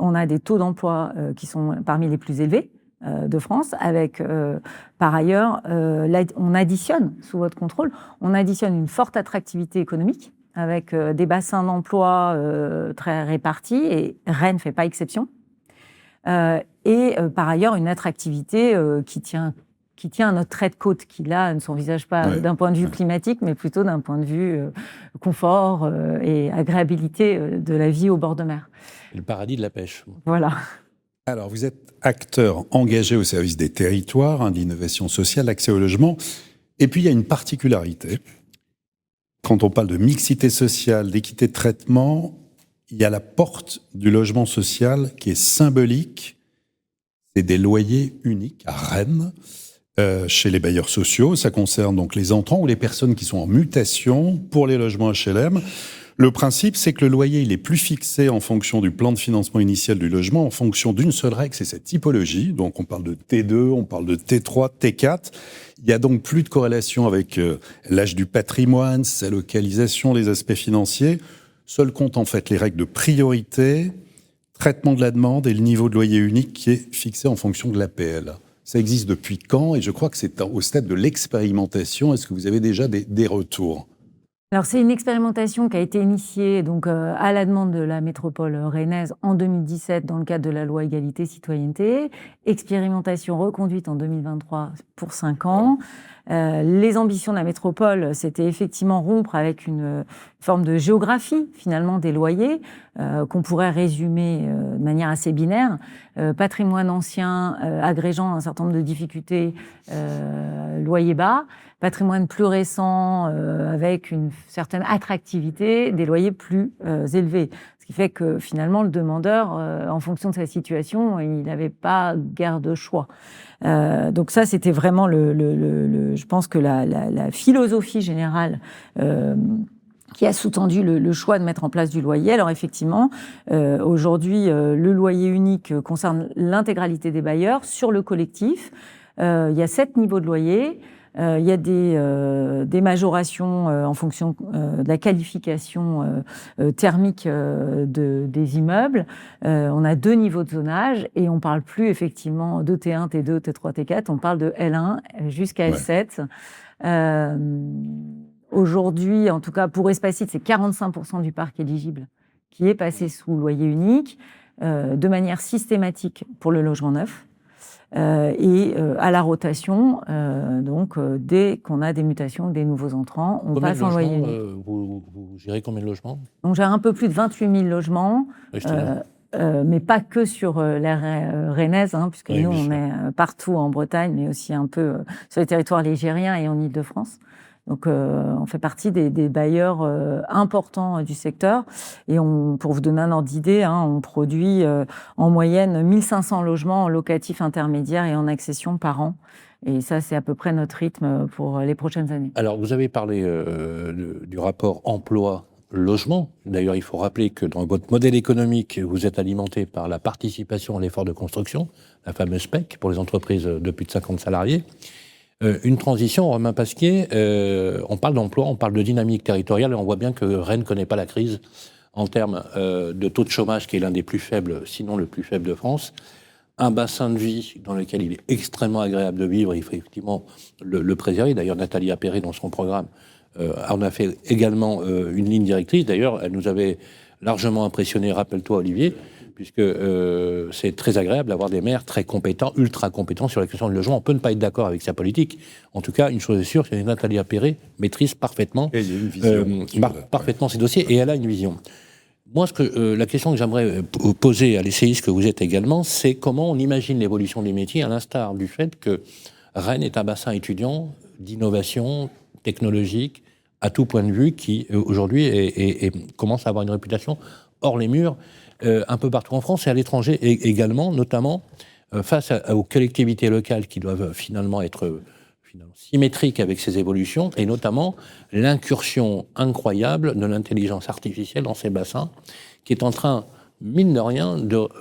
on a des taux d'emploi qui sont parmi les plus élevés de France, avec par ailleurs, on additionne, sous votre contrôle, on additionne une forte attractivité économique avec des bassins d'emploi très répartis et Rennes ne fait pas exception. Par ailleurs, une attractivité qui tient à notre trait de côte, qui là ne s'envisage pas d'un point de vue climatique, mais plutôt d'un point de vue confort et agréabilité de la vie au bord de mer.
Le paradis de la pêche.
Voilà.
Alors, vous êtes acteur engagé au service des territoires, d'innovation sociale, d'accès au logement. Et puis, il y a une particularité. Quand on parle de mixité sociale, d'équité de traitement, il y a la porte du logement social qui est symbolique. C'est des loyers uniques à Rennes, chez les bailleurs sociaux. Ça concerne donc les entrants ou les personnes qui sont en mutation pour les logements HLM. Le principe, c'est que le loyer, il est plus fixé en fonction du plan de financement initial du logement, en fonction d'une seule règle, c'est cette typologie. Donc on parle de T2, on parle de T3, T4. Il y a donc plus de corrélation avec l'âge du patrimoine, sa localisation, les aspects financiers. Seul compte en fait les règles de priorité, traitement de la demande et le niveau de loyer unique qui est fixé en fonction de l'APL. Ça existe depuis quand? Et je crois que c'est au stade de l'expérimentation. Est-ce que vous avez déjà des retours?
Alors, c'est une expérimentation qui a été initiée donc, à la demande de la métropole rennaise en 2017 dans le cadre de la loi Égalité-Citoyenneté. Expérimentation reconduite en 2023 pour 5 ans. Les ambitions de la métropole, c'était effectivement rompre avec une forme de géographie, finalement, des loyers, qu'on pourrait résumer de manière assez binaire. Patrimoine ancien, agrégeant un certain nombre de difficultés, loyer bas. Patrimoine plus récent, avec une certaine attractivité, des loyers plus élevés. Ce qui fait que finalement, le demandeur, en fonction de sa situation, il n'avait pas guère de choix. Donc ça, c'était vraiment je pense que la philosophie générale qui a sous-tendu le choix de mettre en place du loyer. Alors effectivement, aujourd'hui, le loyer unique concerne l'intégralité des bailleurs sur le collectif. Il y a 7 niveaux de loyer. Il y a des majorations en fonction de la qualification thermique des immeubles. On a 2 niveaux de zonage et on parle plus effectivement de T1, T2, T3, T4. On parle de L1 jusqu'à L7. Aujourd'hui, en tout cas pour Espacil, c'est 45% du parc éligible qui est passé sous loyer unique de manière systématique pour le logement neuf. Et à la rotation, dès qu'on a des mutations, des nouveaux entrants, on passe en loyer unique.
Vous gérez combien de logements?
On gère un peu plus de 28 000 logements, mais pas que sur l'aire rennaise, puisque nous, on est partout en Bretagne, mais aussi un peu sur les territoires ligériens et en Île-de-France. Donc, on fait partie des bailleurs importants du secteur. Et pour vous donner un ordre d'idée, on produit en moyenne 1500 logements locatifs intermédiaires et en accession par an. Et ça, c'est à peu près notre rythme pour les prochaines années.
Alors, vous avez parlé du rapport emploi-logement. D'ailleurs, il faut rappeler que dans votre modèle économique, vous êtes alimenté par la participation à l'effort de construction, la fameuse PEC, pour les entreprises de plus de 50 salariés. Une transition, Romain Pasquier, on parle d'emploi, on parle de dynamique territoriale, et on voit bien que Rennes ne connaît pas la crise en termes de taux de chômage, qui est l'un des plus faibles, sinon le plus faible de France. Un bassin de vie dans lequel il est extrêmement agréable de vivre, il faut effectivement le préserver. D'ailleurs, Nathalie Appéré, dans son programme, en a fait également une ligne directrice. D'ailleurs, elle nous avait largement impressionné, rappelle-toi Olivier, puisque c'est très agréable d'avoir des maires très compétents, ultra compétents sur la question du logement. On peut ne pas être d'accord avec sa politique. En tout cas, une chose est sûre, c'est que Nathalie Appéré maîtrise parfaitement, parfaitement ses dossiers, et elle a une vision. Moi, la question que j'aimerais poser à l'essayiste que vous êtes également, c'est comment on imagine l'évolution des métiers, à l'instar du fait que Rennes est un bassin étudiant d'innovation technologique, à tout point de vue, qui aujourd'hui commence à avoir une réputation hors les murs, un peu partout en France et à l'étranger également, notamment face aux collectivités locales qui doivent finalement être symétriques avec ces évolutions, et notamment l'incursion incroyable de l'intelligence artificielle dans ces bassins, qui est en train, mine de rien,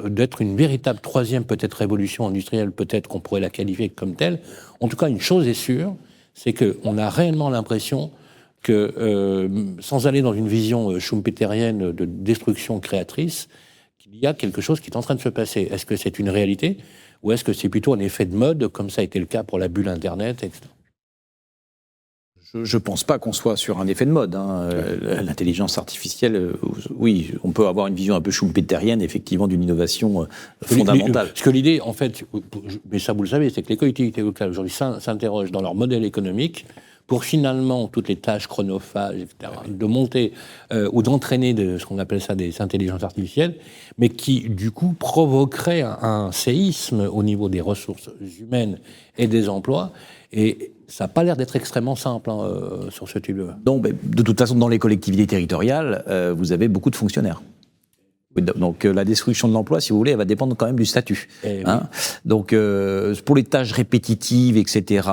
d'être une véritable troisième peut-être révolution industrielle, peut-être qu'on pourrait la qualifier comme telle. En tout cas, une chose est sûre, c'est qu'on a réellement l'impression que, sans aller dans une vision schumpeterienne de destruction créatrice, qu'il y a quelque chose qui est en train de se passer. Est-ce que c'est une réalité ou est-ce que c'est plutôt un effet de mode, comme ça a été le cas pour la bulle Internet, etc.
Je ne pense pas qu'on soit sur un effet de mode. L'intelligence artificielle, oui, on peut avoir une vision un peu schumpeterienne, effectivement, d'une innovation fondamentale.
Parce que l'idée, en fait, mais ça vous le savez, c'est que les collectivités locales aujourd'hui s'interrogent dans leur modèle économique pour finalement toutes les tâches chronophages, etc., de monter ou d'entraîner ce qu'on appelle ça des intelligences artificielles, mais qui, du coup, provoqueraient un séisme au niveau des ressources humaines et des emplois. Et ça n'a pas l'air d'être extrêmement simple sur ce type de...
Non, mais de toute façon, dans les collectivités territoriales, vous avez beaucoup de fonctionnaires. Donc la destruction de l'emploi, si vous voulez, elle va dépendre quand même du statut.
Oui.
Donc pour les tâches répétitives, etc.,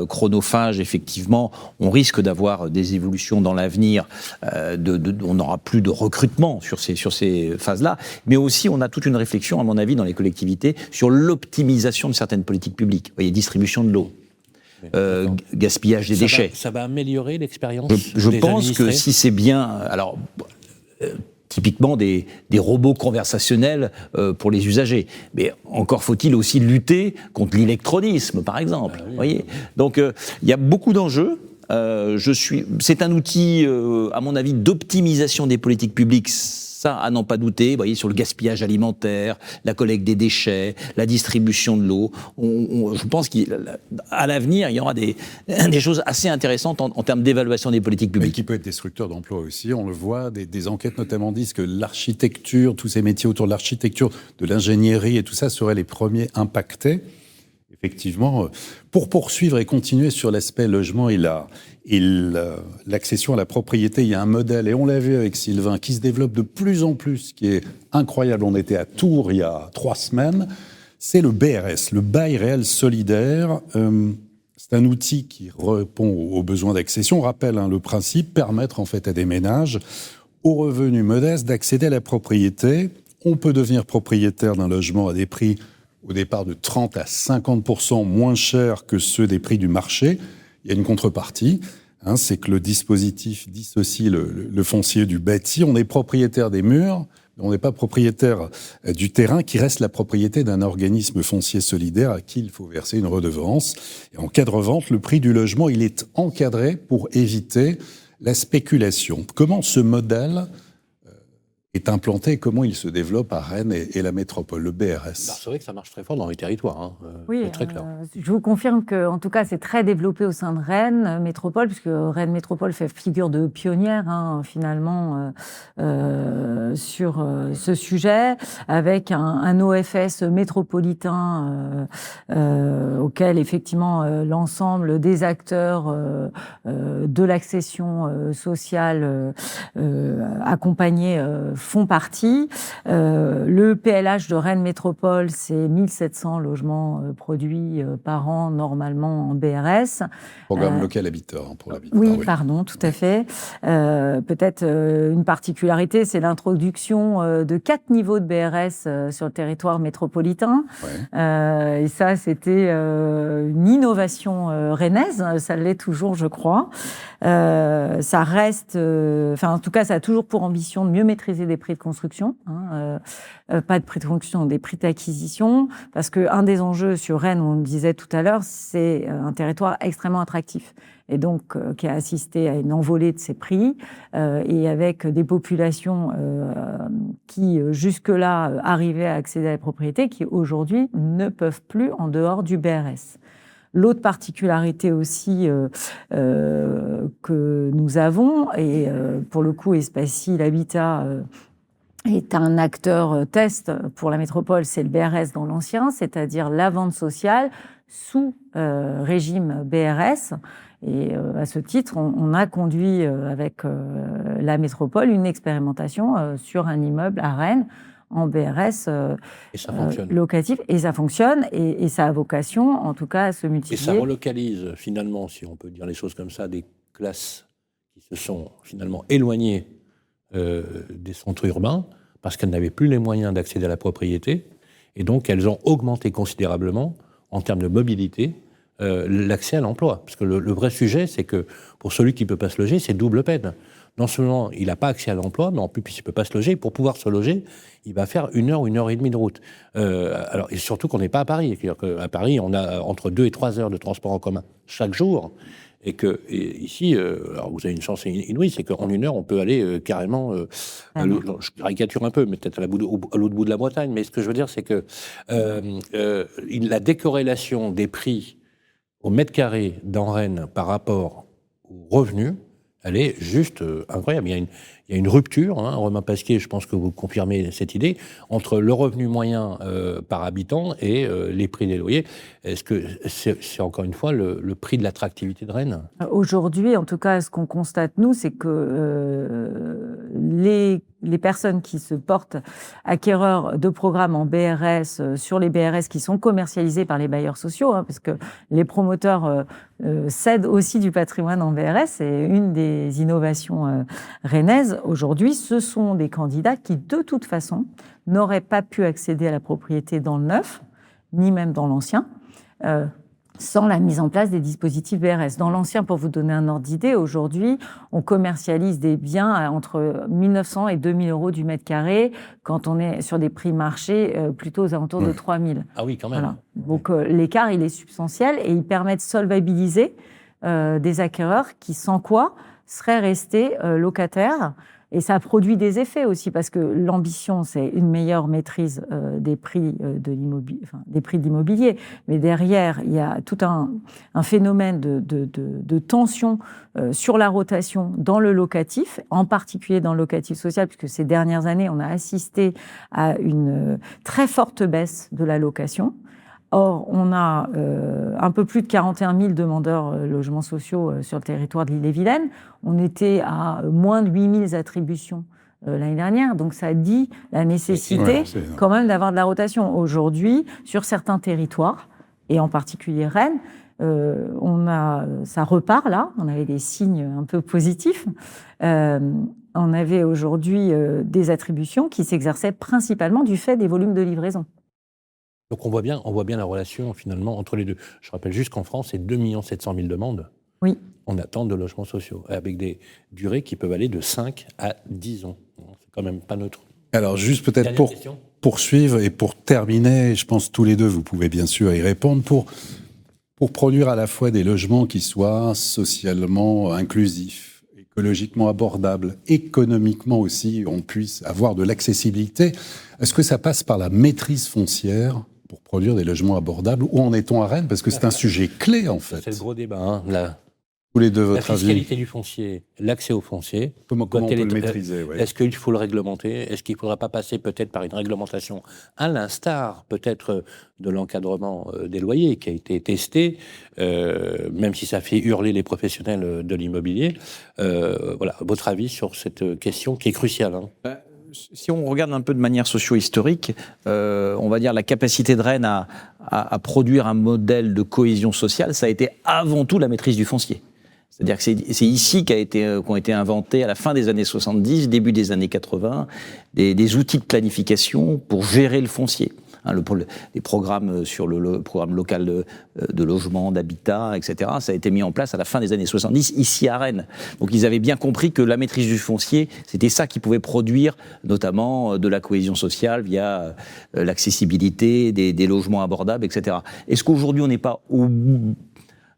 chronophages, effectivement, on risque d'avoir des évolutions dans l'avenir. On n'aura plus de recrutement sur ces phases-là. Mais aussi, on a toute une réflexion, à mon avis, dans les collectivités, sur l'optimisation de certaines politiques publiques. Vous voyez, distribution de l'eau. Gaspillage des déchets.
Ça va améliorer l'expérience
Je pense que si c'est bien... Alors, typiquement des robots conversationnels pour les usagers. Mais encore faut-il aussi lutter contre l'électronisme, par exemple. Oui, voyez. Donc, il y a beaucoup d'enjeux. C'est un outil, à mon avis, d'optimisation des politiques publiques. Ça, à n'en pas douter, vous voyez, sur le gaspillage alimentaire, la collecte des déchets, la distribution de l'eau. Je pense qu'à l'avenir, il y aura des choses assez intéressantes en termes d'évaluation des politiques publiques.
Mais qui peut être destructeur d'emplois aussi. On le voit, des enquêtes notamment disent que l'architecture, tous ces métiers autour de l'architecture, de l'ingénierie et tout ça seraient les premiers impactés. Effectivement, pour poursuivre et continuer sur l'aspect logement et l'accession à la propriété, il y a un modèle, et on l'a vu avec Sylvain, qui se développe de plus en plus, qui est incroyable. On était à Tours il y a 3 semaines. C'est le BRS, le bail réel solidaire. C'est un outil qui répond aux besoins d'accession. On rappelle le principe, permettre en fait à des ménages aux revenus modestes d'accéder à la propriété. On peut devenir propriétaire d'un logement à des prix au départ de 30 à 50% moins chers que ceux des prix du marché. Il y a une contrepartie, c'est que le dispositif dissocie le foncier du bâti. On est propriétaire des murs, mais on n'est pas propriétaire du terrain, qui reste la propriété d'un organisme foncier solidaire à qui il faut verser une redevance. Et en cas de revente, le prix du logement, il est encadré pour éviter la spéculation. Comment ce modèle est implanté, comment il se développe à Rennes et la métropole, le BRS?
C'est vrai que ça marche très fort dans les territoires,
oui,
très clair.
Je vous confirme que, en tout cas, c'est très développé au sein de Rennes Métropole, puisque Rennes Métropole fait figure de pionnière, finalement, sur ce sujet, avec un OFS métropolitain auquel, effectivement, l'ensemble des acteurs de l'accession sociale accompagnés font partie. Le PLH de Rennes Métropole, c'est 1700 logements produits par an, normalement en BRS.
Programme local habiteur, pour l'habitat.
Oui, pardon, tout à fait. Peut-être une particularité, c'est l'introduction de 4 niveaux de BRS sur le territoire métropolitain. Ouais. Et ça, c'était une innovation rennaise. Ça l'est toujours, je crois. Ça reste... en tout cas, ça a toujours pour ambition de mieux maîtriser des prix de construction, pas de prix de construction, des prix d'acquisition, parce qu'un des enjeux sur Rennes, on le disait tout à l'heure, c'est un territoire extrêmement attractif, et donc qui a assisté à une envolée de ses prix, et avec des populations qui, jusque-là, arrivaient à accéder à la propriété, qui aujourd'hui ne peuvent plus en dehors du BRS. L'autre particularité aussi que nous avons, et pour le coup, Espacie, l'habitat est un acteur test pour la métropole, c'est le BRS dans l'ancien, c'est-à-dire la vente sociale sous régime BRS. Et à ce titre, on a conduit avec la métropole une expérimentation sur un immeuble à Rennes en BRS locatif, et ça fonctionne, et ça a vocation, en tout cas, à se multiplier.
Et ça relocalise, finalement, si on peut dire les choses comme ça, des classes qui se sont finalement éloignées des centres urbains, parce qu'elles n'avaient plus les moyens d'accéder à la propriété, et donc elles ont augmenté considérablement, en termes de mobilité, l'accès à l'emploi. Parce que le vrai sujet, c'est que pour celui qui ne peut pas se loger, c'est double peine. Non seulement il n'a pas accès à l'emploi, mais en plus, il ne peut pas se loger. Pour pouvoir se loger, il va faire 1 heure ou 1 heure et demie de route. Alors, et surtout qu'on n'est pas à Paris. C'est-à-dire qu'à Paris, on a entre 2 et 3 heures de transport en commun chaque jour. Et ici, alors vous avez une chance inouïe, c'est qu'en 1 heure, on peut aller carrément... je caricature un peu, mais peut-être à l'autre bout de la Bretagne. Mais ce que je veux dire, c'est que la décorrélation des prix au mètre carré dans Rennes par rapport aux revenus, elle est juste incroyable. Il y a une rupture, Romain Pasquier, je pense que vous confirmez cette idée, entre le revenu moyen par habitant et les prix des loyers. Est-ce que c'est encore une fois le prix de l'attractivité de Rennes ?
Aujourd'hui, en tout cas, ce qu'on constate, nous, c'est que les personnes qui se portent acquéreurs de programmes en BRS, sur les BRS qui sont commercialisés par les bailleurs sociaux, parce que les promoteurs cèdent aussi du patrimoine en BRS, c'est une des innovations rennaises. Aujourd'hui, ce sont des candidats qui, de toute façon, n'auraient pas pu accéder à la propriété dans le neuf, ni même dans l'ancien, sans la mise en place des dispositifs BRS. Dans l'ancien, pour vous donner un ordre d'idée, aujourd'hui, on commercialise des biens entre 1 900 et 2 000 euros du mètre carré, quand on est sur des prix marché plutôt aux alentours de 3 000.
Ah oui, quand même.
Voilà. Donc l'écart, il est substantiel, et il permet de solvabiliser des acquéreurs qui, sans quoi, seraient restés locataires. Et ça produit des effets aussi, parce que l'ambition, c'est une meilleure maîtrise des prix de l'immobilier. Mais derrière, il y a tout un phénomène de tension sur la rotation dans le locatif, en particulier dans le locatif social, puisque ces dernières années, on a assisté à une très forte baisse de la location. Or, on a un peu plus de 41 000 demandeurs logements sociaux sur le territoire de l'Ille-et-Vilaine. On était à moins de 8 000 attributions l'année dernière. Donc, ça dit la nécessité quand même d'avoir de la rotation. Aujourd'hui, sur certains territoires, et en particulier Rennes, ça repart là. On avait des signes un peu positifs. On avait aujourd'hui des attributions qui s'exerçaient principalement du fait des volumes de livraison.
Donc on voit bien la relation finalement entre les deux. Je rappelle juste qu'en France, c'est 2 700 000 demandes en attente de logements sociaux, avec des durées qui peuvent aller de 5 à 10 ans. C'est quand même pas neutre.
Alors juste peut-être pour poursuivre et pour terminer, je pense tous les deux, vous pouvez bien sûr y répondre, pour produire à la fois des logements qui soient socialement inclusifs, écologiquement abordables, économiquement aussi, on puisse avoir de l'accessibilité. Est-ce que ça passe par la maîtrise foncière pour produire des logements abordables? Où en est-on à Rennes? Parce que c'est un sujet clé, en fait.
C'est le gros débat.
Tous les deux, votre
la fiscalité
avis.
du foncier, l'accès au foncier.
Comment on peut le maîtriser?
Est-ce qu'il faut le réglementer? Est-ce qu'il ne faudra pas passer peut-être par une réglementation, à l'instar peut-être de l'encadrement des loyers qui a été testé, même si ça fait hurler les professionnels de l'immobilier. Voilà, votre avis sur cette question qui est cruciale.
Si on regarde un peu de manière socio-historique, on va dire la capacité de Rennes à produire un modèle de cohésion sociale, ça a été avant tout la maîtrise du foncier. C'est-à-dire que c'est ici qu'ont été inventés à la fin des années 70, début des années 80, des outils de planification pour gérer le foncier. les programmes sur le programme local de logement, d'habitat, etc. Ça a été mis en place à la fin des années 70, ici à Rennes. Donc ils avaient bien compris que la maîtrise du foncier, c'était ça qui pouvait produire notamment de la cohésion sociale via l'accessibilité, des logements abordables, etc. Est-ce qu'aujourd'hui on n'est pas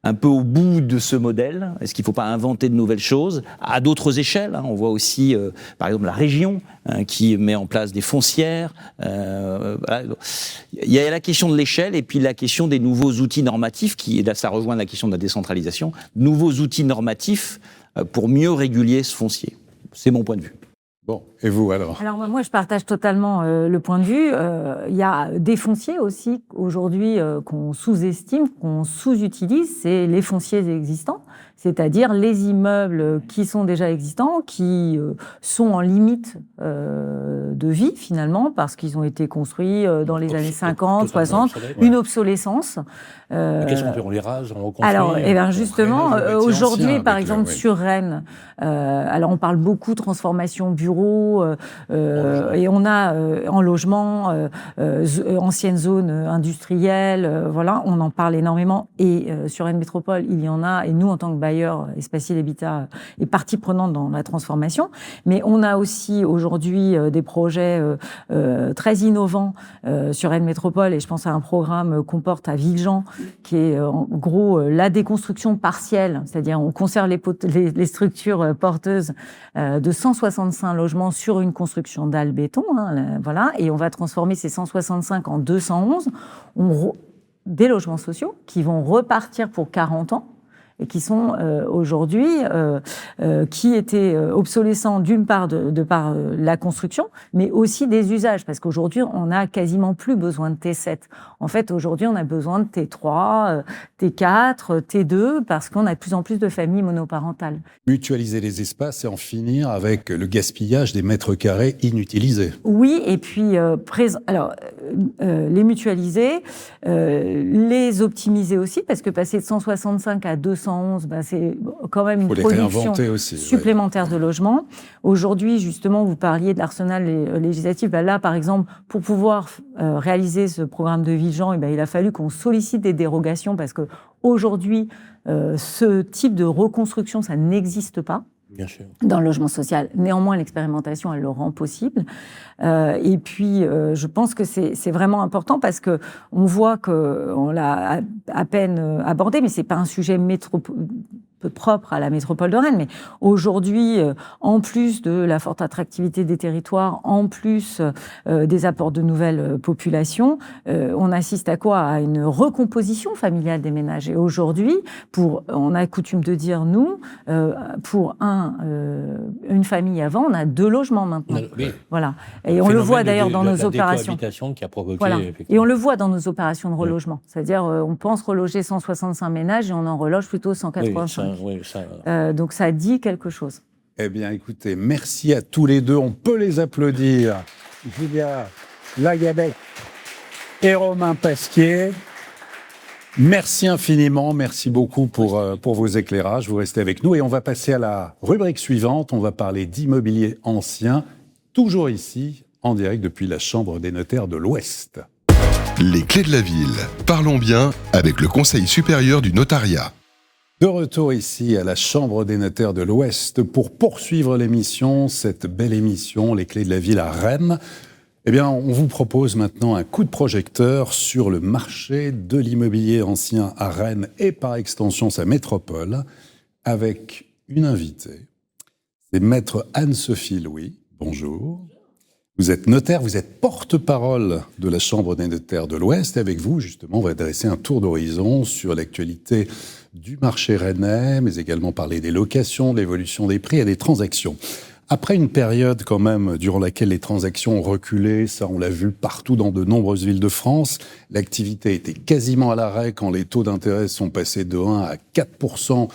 un peu au bout de ce modèle? Est-ce qu'il ne faut pas inventer de nouvelles choses à d'autres échelles? On voit aussi, par exemple, la région qui met en place des foncières. Voilà. Il y a la question de l'échelle et puis la question des nouveaux outils normatifs, là, ça rejoint la question de la décentralisation. Nouveaux outils normatifs pour mieux réguler ce foncier. C'est mon point de vue.
Bon, et vous alors?
Alors moi, je partage totalement le point de vue. Il y a des fonciers aussi aujourd'hui qu'on sous-estime, qu'on sous-utilise, c'est les fonciers existants, c'est-à-dire les immeubles qui sont déjà existants, qui sont en limite de vie finalement, parce qu'ils ont été construits dans les années 50, 60, une obsolescence.
Qu'est-ce qu'on fait? On les rase, on reconstruit?
Alors, justement, aujourd'hui,
ancien,
par exemple, sur Rennes, alors on parle beaucoup de transformation bureau, et on a en logement, ancienne zone industrielle, voilà, on en parle énormément. Et sur Rennes Métropole, il y en a, et nous, en tant que bailleurs, Espaciel Habitat est partie prenante dans la transformation. Mais on a aussi aujourd'hui des projets très innovants sur Rennes Métropole, et je pense à un programme qu'on porte à Villejean, qui est en gros la déconstruction partielle, c'est-à-dire on conserve les structures porteuses de 165 logements sur une construction dalle béton, voilà, et on va transformer ces 165 en 211, des logements sociaux qui vont repartir pour 40 ans, et qui sont aujourd'hui, qui étaient obsolescents d'une part de par la construction, mais aussi des usages, parce qu'aujourd'hui, on n'a quasiment plus besoin de T7. En fait, aujourd'hui, on a besoin de T3, T4, T2, parce qu'on a de plus en plus de familles monoparentales.
Mutualiser les espaces et en finir avec le gaspillage des mètres carrés inutilisés.
Oui, et puis les mutualiser, les optimiser aussi, parce que passer de 165 à 211, c'est quand même une production
aussi,
supplémentaire de logements. Aujourd'hui, justement, vous parliez de l'arsenal législatif. Là, par exemple, pour pouvoir réaliser ce programme de Villejean, il a fallu qu'on sollicite des dérogations, parce que aujourd'hui, ce type de reconstruction, ça n'existe pas.
Bien sûr.
Dans le logement social. Néanmoins, l'expérimentation, elle le rend possible. Et puis, je pense que c'est vraiment important, parce que on voit qu'on l'a à peine abordé, mais c'est pas un sujet propre à la métropole de Rennes. Mais aujourd'hui, en plus de la forte attractivité des territoires, en plus des apports de nouvelles populations, on assiste à quoi? À une recomposition familiale des ménages. Et aujourd'hui, on a coutume de dire, nous, pour une famille avant, on a 2 logements maintenant.
Oui.
Voilà. Et on le voit d'ailleurs dans nos opérations.
Qui a provoqué,
voilà. Et on le voit dans nos opérations de relogement. C'est-à-dire, on pense reloger 165 ménages et on en reloge plutôt 185. Donc ça dit quelque chose.
Eh bien, écoutez, merci à tous les deux. On peut les applaudir. Julia Lagabec et Romain Pasquier. Merci infiniment, merci beaucoup pour vos éclairages. Vous restez avec nous et on va passer à la rubrique suivante. On va parler d'immobilier ancien, toujours ici, en direct depuis la Chambre des notaires de l'Ouest.
Les clés de la ville. Parlons bien avec le Conseil supérieur du notariat.
De retour ici à la Chambre des notaires de l'Ouest pour poursuivre l'émission, cette belle émission, Les clés de la ville à Rennes. Eh bien, on vous propose maintenant un coup de projecteur sur le marché de l'immobilier ancien à Rennes et par extension sa métropole, avec une invitée. C'est maître Anne-Sophie Louis. Bonjour. Vous êtes notaire, vous êtes porte-parole de la Chambre des notaires de l'Ouest. Et avec vous, justement, on va dresser un tour d'horizon sur l'actualité du marché rennais, mais également parler des locations, de l'évolution des prix et des transactions. Après une période quand même durant laquelle les transactions ont reculé, ça on l'a vu partout dans de nombreuses villes de France, l'activité était quasiment à l'arrêt quand les taux d'intérêt sont passés de 1 à 4%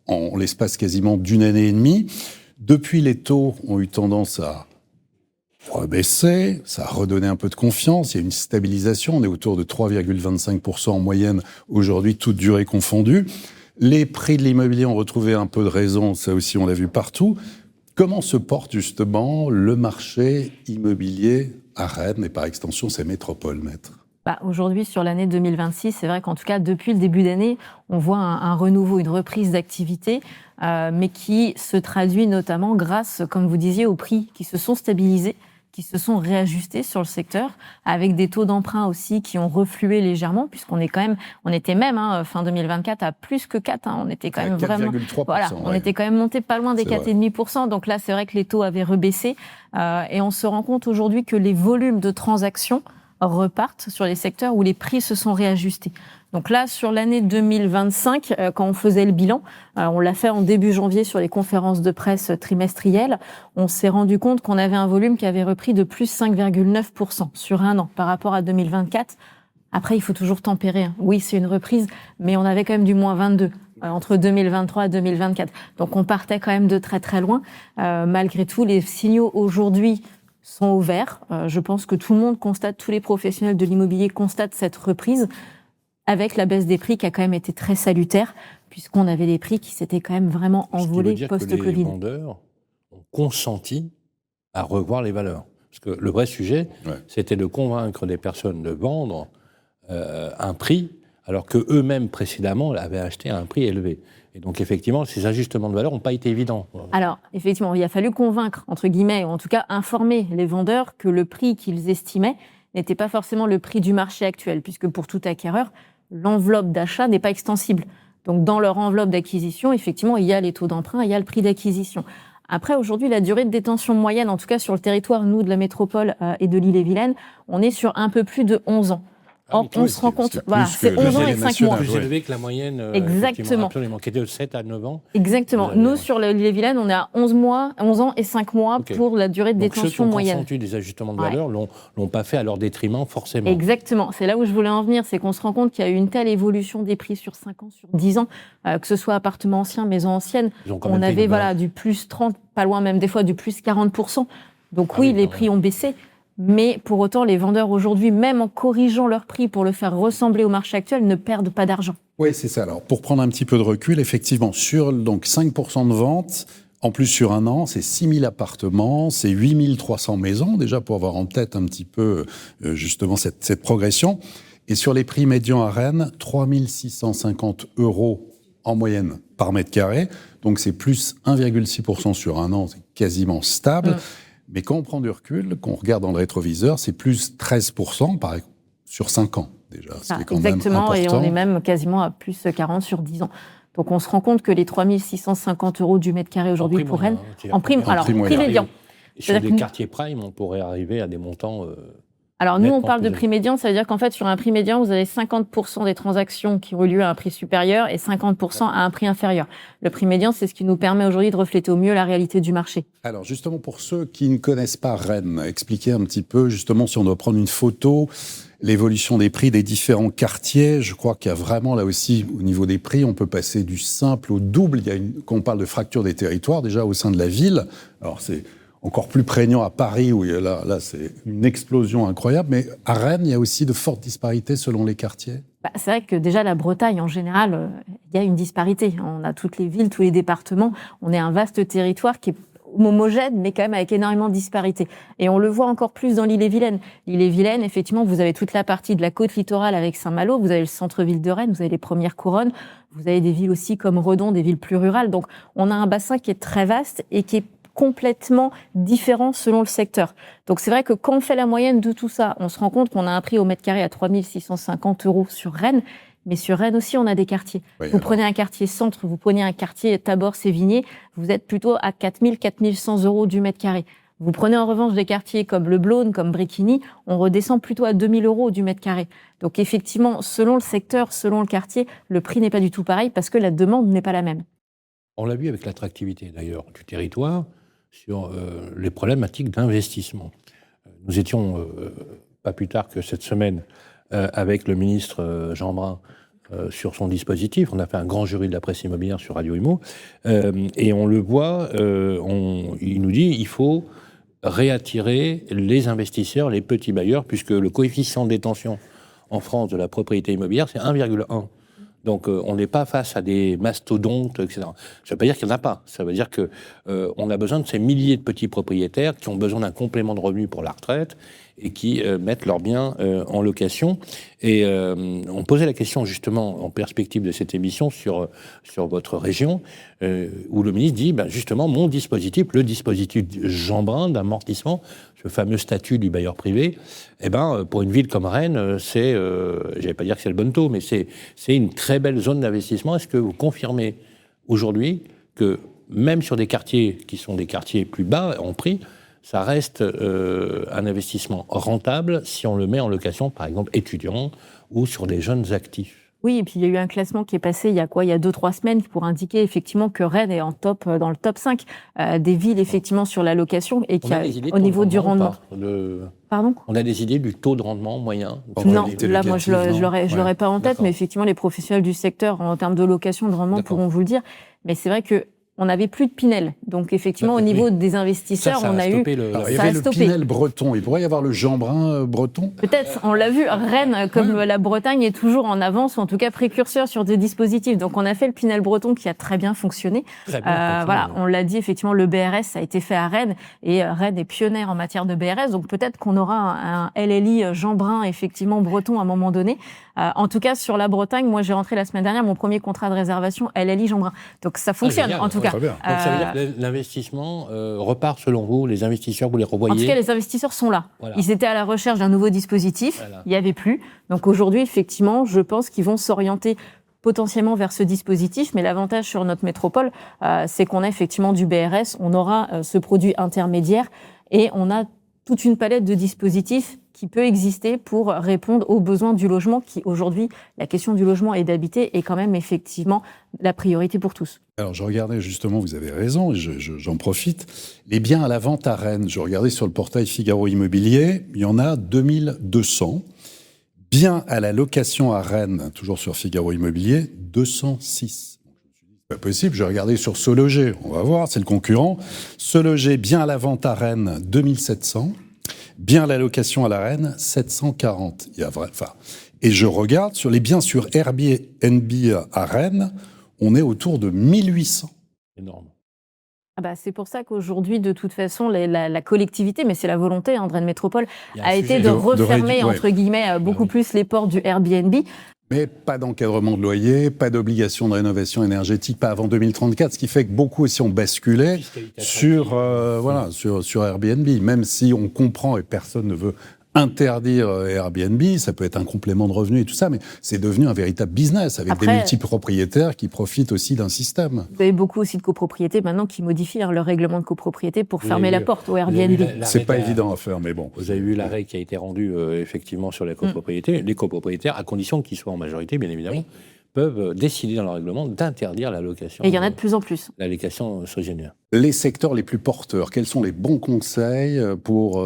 en l'espace quasiment d'une année et demie. Depuis, les taux ont eu tendance à rebaisser, ça a redonné un peu de confiance, il y a une stabilisation, on est autour de 3,25% en moyenne aujourd'hui, toutes durées confondues. Les prix de l'immobilier ont retrouvé un peu de raison, ça aussi on l'a vu partout. Comment se porte justement le marché immobilier à Rennes et par extension sa métropole, maître ?
Aujourd'hui, sur l'année 2026, c'est vrai qu'en tout cas, depuis le début d'année, on voit un renouveau, une reprise d'activité, mais qui se traduit notamment grâce, comme vous disiez, aux prix qui se sont stabilisés, qui se sont réajustés sur le secteur, avec des taux d'emprunt aussi qui ont reflué légèrement, puisqu'on est quand même, on était même fin 2024 à plus que 4, on était quand même vraiment, voilà, on était quand même monté pas loin des 4,5%. Donc là, c'est vrai que les taux avaient rebaissé, et on se rend compte aujourd'hui que les volumes de transactions repartent sur les secteurs où les prix se sont réajustés. Donc là, sur l'année 2025, quand on faisait le bilan, on l'a fait en début janvier sur les conférences de presse trimestrielles, on s'est rendu compte qu'on avait un volume qui avait repris de plus 5,9% sur un an par rapport à 2024. Après, il faut toujours tempérer. Oui, c'est une reprise, mais on avait quand même du moins 22 entre 2023 et 2024. Donc on partait quand même de très très loin. Malgré tout, les signaux aujourd'hui sont au vert. Je pense que tout le monde constate, tous les professionnels de l'immobilier constatent cette reprise avec la baisse des prix qui a quand même été très salutaire, puisqu'on avait des prix qui s'étaient quand même vraiment envolés post-Covid.
Les vendeurs ont consenti à revoir les valeurs. Parce que le vrai sujet, c'était de convaincre des personnes de vendre un prix, alors qu'eux-mêmes, précédemment, avaient acheté à un prix élevé. Et donc, effectivement, ces ajustements de valeur n'ont pas été évidents.
Alors, effectivement, il a fallu convaincre, entre guillemets, ou en tout cas informer les vendeurs que le prix qu'ils estimaient n'était pas forcément le prix du marché actuel, puisque pour tout acquéreur, l'enveloppe d'achat n'est pas extensible. Donc, dans leur enveloppe d'acquisition, effectivement, il y a les taux d'emprunt, il y a le prix d'acquisition. Après, aujourd'hui, la durée de détention moyenne, en tout cas sur le territoire, nous, de la métropole et de l'île-et-Vilaine, on est sur un peu plus de 11 ans. Or, on se rend compte, voilà, c'est 11 ans et 5 mois.
Plus élevé que la moyenne.
Exactement.
Absolument, qui était de 7 à 9 ans.
Exactement. Nous, sur l'île-et-Vilaine, on est à 11 ans et 5 mois pour la durée de détention moyenne.
Donc, ceux qui ont consenti des ajustements de valeur l'ont pas fait à leur détriment, forcément.
Exactement. C'est là où je voulais en venir, c'est qu'on se rend compte qu'il y a eu une telle évolution des prix sur 5 ans, sur 10 ans, que ce soit appartements anciens, maisons anciennes. On avait du plus 30, pas loin même des fois du plus 40%. Donc oui, les prix ont baissé. Mais pour autant, les vendeurs aujourd'hui, même en corrigeant leur prix pour le faire ressembler au marché actuel, ne perdent pas d'argent.
Oui, c'est ça. Alors, pour prendre un petit peu de recul, effectivement, sur donc 5% de ventes, en plus sur un an, c'est 6 000 appartements, c'est 8 300 maisons, déjà pour avoir en tête un petit peu justement cette progression. Et sur les prix médians à Rennes, 3 650 € en moyenne par mètre carré. Donc, c'est plus 1,6% sur un an, c'est quasiment stable. Mais quand on prend du recul, qu'on regarde dans le rétroviseur, c'est plus 13% sur 5 ans déjà. Ce qui est quand
exactement,
même important.
Et on est même quasiment à plus 40 sur 10 ans. Donc on se rend compte que les 3 650 € du mètre carré aujourd'hui pour Rennes, en prime médian.
Sur des quartiers prime, on pourrait arriver à des montants...
Alors nous, on parle de prix médian, ça veut dire qu'en fait, sur un prix médian, vous avez 50% des transactions qui ont eu lieu à un prix supérieur et 50% à un prix inférieur. Le prix médian, c'est ce qui nous permet aujourd'hui de refléter au mieux la réalité du marché.
Alors justement, pour ceux qui ne connaissent pas Rennes, expliquez un petit peu, justement, si on doit prendre une photo, l'évolution des prix des différents quartiers. Je crois qu'il y a vraiment, là aussi, au niveau des prix, on peut passer du simple au double. Quand on parle de fracture des territoires, déjà au sein de la ville, alors c'est encore plus prégnant à Paris, où là c'est une explosion incroyable. Mais à Rennes, il y a aussi de fortes disparités selon les quartiers.
C'est vrai que déjà, la Bretagne, en général, il y a une disparité. On a toutes les villes, tous les départements. On est un vaste territoire qui est homogène, mais quand même avec énormément de disparités. Et on le voit encore plus dans l'île-et-Vilaine. L'île-et-Vilaine, effectivement, vous avez toute la partie de la côte littorale avec Saint-Malo, vous avez le centre-ville de Rennes, vous avez les premières couronnes, vous avez des villes aussi comme Redon, des villes plus rurales. Donc, on a un bassin qui est très vaste et qui est complètement différent selon le secteur. Donc c'est vrai que quand on fait la moyenne de tout ça, on se rend compte qu'on a un prix au mètre carré à 3 650 € sur Rennes, mais sur Rennes aussi on a des quartiers. Vous prenez un quartier centre, vous prenez un quartier Tabor-Sévigné, vous êtes plutôt à 4 000, 4 100 € du mètre carré. Vous prenez en revanche des quartiers comme Le Blône, comme Bréquigny, on redescend plutôt à 2 000 € du mètre carré. Donc effectivement, selon le secteur, selon le quartier, le prix n'est pas du tout pareil parce que la demande n'est pas la même.
On l'a vu avec l'attractivité d'ailleurs du territoire, sur les problématiques d'investissement. Nous étions, pas plus tard que cette semaine, avec le ministre Jeanbrun sur son dispositif. On a fait un grand jury de la presse immobilière sur Radio Imo, et on le voit, il nous dit il faut réattirer les investisseurs, les petits bailleurs, puisque le coefficient de détention en France de la propriété immobilière, c'est 1,1. Donc, on n'est pas face à des mastodontes, etc. Ça ne veut pas dire qu'il n'y en a pas. Ça veut dire qu'on a besoin de ces milliers de petits propriétaires qui ont besoin d'un complément de revenus pour la retraite et qui mettent leurs biens en location. Et on posait la question justement en perspective de cette émission sur votre région, où le ministre dit justement mon dispositif, le dispositif Jeanbrun d'amortissement, ce fameux statut du bailleur privé, pour une ville comme Rennes, c'est, j'allais pas dire que c'est le bon taux, mais c'est une très belle zone d'investissement. Est-ce que vous confirmez aujourd'hui que même sur des quartiers qui sont des quartiers plus bas en prix, ça reste un investissement rentable si on le met en location, par exemple étudiant ou sur des jeunes actifs?
Oui, et puis il y a eu un classement qui est passé il y a 2-3 semaines pour indiquer effectivement que Rennes est dans le top 5 des villes effectivement sur la location et qui a au niveau du rendement. Pardon ?
On a des idées du taux de rendement moyen?
Non, là moi je l'aurais pas en tête, mais effectivement les professionnels du secteur en termes de location, de rendement pourront vous le dire. Mais c'est vrai que on n'avait plus de Pinel. Donc, effectivement, au niveau des investisseurs, on a eu...
Alors, il y avait le Pinel breton. Il pourrait y avoir le Jeanbrun breton?
Peut-être, on l'a vu. Rennes, comme la Bretagne, est toujours en avance, ou en tout cas précurseur sur des dispositifs. Donc, on a fait le Pinel breton qui a très bien fonctionné. Voilà, on l'a dit, effectivement, le BRS a été fait à Rennes. Et Rennes est pionnière en matière de BRS. Donc, peut-être qu'on aura un LLI Jeanbrun, effectivement, breton à un moment donné. En tout cas, sur la Bretagne, moi, j'ai rentré la semaine dernière mon premier contrat de réservation LLI Jeanbrun. Donc, ça fonctionne, en tout cas.
Donc ça veut dire que l'investissement repart selon vous, les investisseurs, vous les revoyez?
En tout cas, les investisseurs sont là. Voilà. Ils étaient à la recherche d'un nouveau dispositif, il n'y avait plus. Donc aujourd'hui, effectivement, je pense qu'ils vont s'orienter potentiellement vers ce dispositif, mais l'avantage sur notre métropole, c'est qu'on a effectivement du BRS, on aura ce produit intermédiaire et on a toute une palette de dispositifs qui peut exister pour répondre aux besoins du logement, qui aujourd'hui, la question du logement et d'habiter est quand même effectivement la priorité pour tous.
Alors je regardais justement, vous avez raison, et j'en profite, les biens à la vente à Rennes. Je regardais sur le portail Figaro Immobilier, il y en a 2200. Biens à la location à Rennes, toujours sur Figaro Immobilier, 206. C'est pas possible, j'ai regardé sur Se Loger, on va voir, c'est le concurrent. Se Loger, bien à la vente à Rennes, 2700. Bien à la location à la Rennes, 740. Et je regarde sur les biens sur Airbnb à Rennes, on est autour de 1800.
Énorme.
C'est pour ça qu'aujourd'hui, de toute façon, la collectivité, mais c'est la volonté de Rennes Métropole, a été de refermer, entre guillemets, beaucoup plus les portes du Airbnb.
Mais pas d'encadrement de loyer, pas d'obligation de rénovation énergétique, pas avant 2034, ce qui fait que beaucoup aussi ont basculé sur Airbnb. Même si on comprend et personne ne veut interdire Airbnb, ça peut être un complément de revenus et tout ça, mais c'est devenu un véritable business avec des multipropriétaires qui profitent aussi d'un système.
Vous avez beaucoup aussi de copropriétés maintenant qui modifient leur règlement de copropriété pour fermer la porte au Airbnb.
C'est pas évident à faire, mais bon.
Vous avez vu l'arrêt qui a été rendu effectivement sur la copropriété. Les copropriétaires, à condition qu'ils soient en majorité, bien évidemment, peuvent décider dans leur règlement d'interdire la location.
Et il y en a de plus en plus.
La location saisonnière.
Les secteurs les plus porteurs, quels sont les bons conseils pour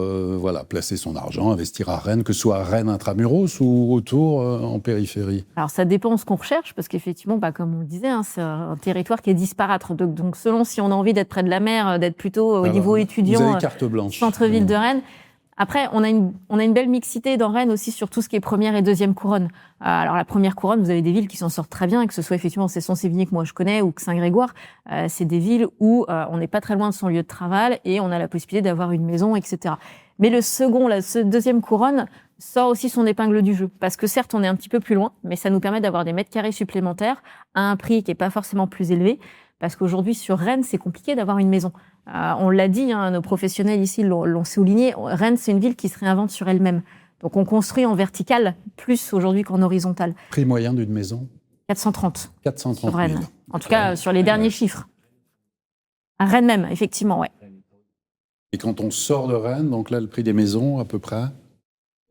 placer son argent, investir à Rennes, que ce soit à Rennes intramuros ou autour en périphérie?
Alors ça dépend de ce qu'on recherche, parce qu'effectivement, comme on le disait, c'est un territoire qui est disparate. Donc selon si on a envie d'être près de la mer, d'être plutôt au niveau étudiant,
vous avez carte blanche.
Centre-ville de Rennes. Après, on a une belle mixité dans Rennes aussi sur tout ce qui est première et deuxième couronne. Alors la première couronne, vous avez des villes qui s'en sortent très bien, que ce soit effectivement Cesson-Sévigné que moi je connais ou que Saint-Grégoire. C'est des villes où on n'est pas très loin de son lieu de travail et on a la possibilité d'avoir une maison, etc. Mais la deuxième couronne sort aussi son épingle du jeu. Parce que certes, on est un petit peu plus loin, mais ça nous permet d'avoir des mètres carrés supplémentaires à un prix qui n'est pas forcément plus élevé. Parce qu'aujourd'hui, sur Rennes, c'est compliqué d'avoir une maison. On l'a dit, nos professionnels ici l'ont souligné, Rennes, c'est une ville qui se réinvente sur elle-même. Donc on construit en vertical plus aujourd'hui qu'en horizontal.
Prix moyen d'une maison?
430.
430 000.
Sur Rennes. En tout cas, sur les derniers chiffres. À Rennes même, effectivement, ouais.
Et quand on sort de Rennes, donc là, le prix des maisons, à peu près?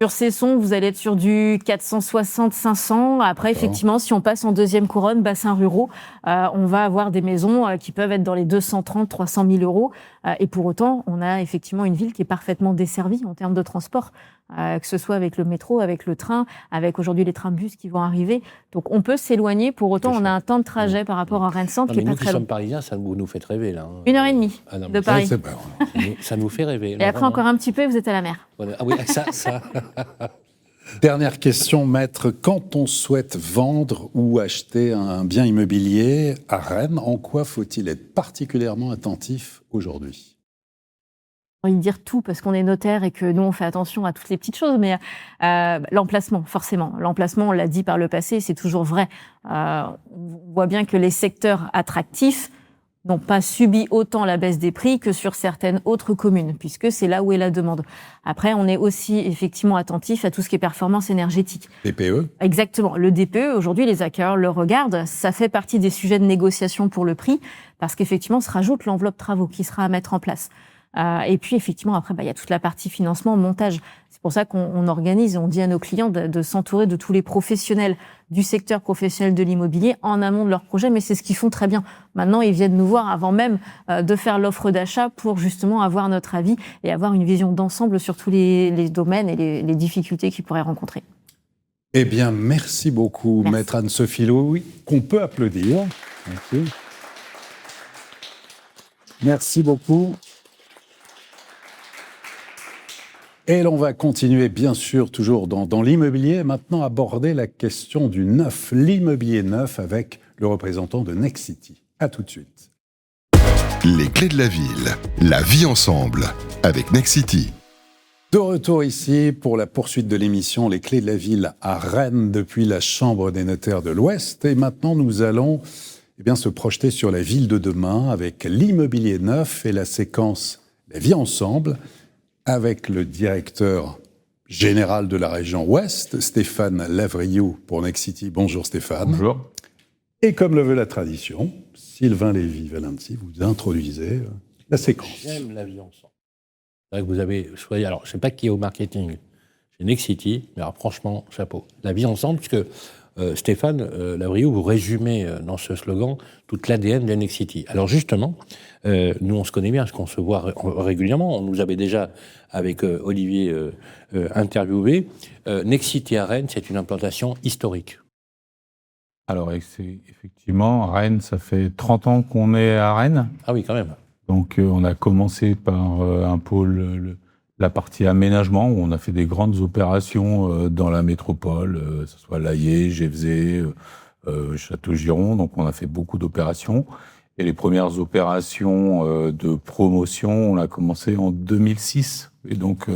Sur Cesson, vous allez être sur du 460-500. Après, effectivement, si on passe en deuxième couronne, bassins ruraux, on va avoir des maisons qui peuvent être dans les 230-300 000 euros. Et pour autant, on a effectivement une ville qui est parfaitement desservie en termes de transport, que ce soit avec le métro, avec le train, avec aujourd'hui les trains-bus qui vont arriver. Donc, on peut s'éloigner. Pour autant, on a un temps de trajet par rapport à Rennes-Centre qui est pas très long.
Nous qui sommes parisiens, ça nous fait rêver, là.
1h30 de Paris.
Ça nous fait rêver.
Et après, encore un petit peu, vous êtes à la mer.
Ah oui, ça.
Dernière question, maître. Quand on souhaite vendre ou acheter un bien immobilier à Rennes, en quoi faut-il être particulièrement attentif aujourd'hui?
envie de dire tout parce qu'on est notaire et que nous on fait attention à toutes les petites choses, mais l'emplacement, forcément. L'emplacement, on l'a dit par le passé, c'est toujours vrai. On voit bien que les secteurs attractifs n'ont pas subi autant la baisse des prix que sur certaines autres communes, puisque c'est là où est la demande. Après, on est aussi effectivement attentif à tout ce qui est performance énergétique.
DPE.
Exactement. Le DPE, aujourd'hui, les acquéreurs le regardent. Ça fait partie des sujets de négociation pour le prix, parce qu'effectivement, se rajoute l'enveloppe travaux qui sera à mettre en place. Et puis, effectivement, après, il y a toute la partie financement, montage. C'est pour ça qu'on organise, on dit à nos clients de s'entourer de tous les professionnels du secteur professionnel de l'immobilier en amont de leur projet, mais c'est ce qu'ils font très bien. Maintenant, ils viennent nous voir avant même de faire l'offre d'achat pour justement avoir notre avis et avoir une vision d'ensemble sur tous les domaines et les difficultés qu'ils pourraient rencontrer.
Eh bien, merci beaucoup,
Merci.
Maître Anne-Sophie Louis, qu'on peut applaudir. Merci. Merci beaucoup. Et l'on va continuer, bien sûr, toujours dans l'immobilier, maintenant aborder la question du neuf, l'immobilier neuf, avec le représentant de Nexity. À tout de suite.
Les clés de la ville, la vie ensemble, avec Nexity.
De retour ici pour la poursuite de l'émission Les clés de la ville à Rennes depuis la Chambre des notaires de l'Ouest. Et maintenant, nous allons se projeter sur la ville de demain avec l'immobilier neuf et la séquence La vie ensemble, avec le directeur général de la région Ouest, Stéphane Lavriou pour Nexity. Bonjour Stéphane.
Bonjour.
Et comme le veut la tradition, Sylvain Lévy-Valency, vous introduisez la séquence.
J'aime la vie ensemble. C'est vrai que vous avez choisi, alors je ne sais pas qui est au marketing, c'est Nexity, mais alors franchement, chapeau. La vie ensemble, puisque Stéphane Lavriou, vous résumez dans ce slogan toute l'ADN de Nexity. Alors justement, nous on se connaît bien, parce qu'on se voit régulièrement, on nous avait déjà, avec Olivier, interviewé. Nexity à Rennes, c'est une implantation historique.
Alors, c'est effectivement, Rennes, ça fait 30 ans qu'on est à Rennes.
Ah oui, quand même.
Donc, on a commencé par un pôle, la partie aménagement, où on a fait des grandes opérations dans la métropole, que ce soit Laillé, Gévesey, Château-Giron. Donc, on a fait beaucoup d'opérations. Et les premières opérations de promotion, on a commencé en 2006. Et donc,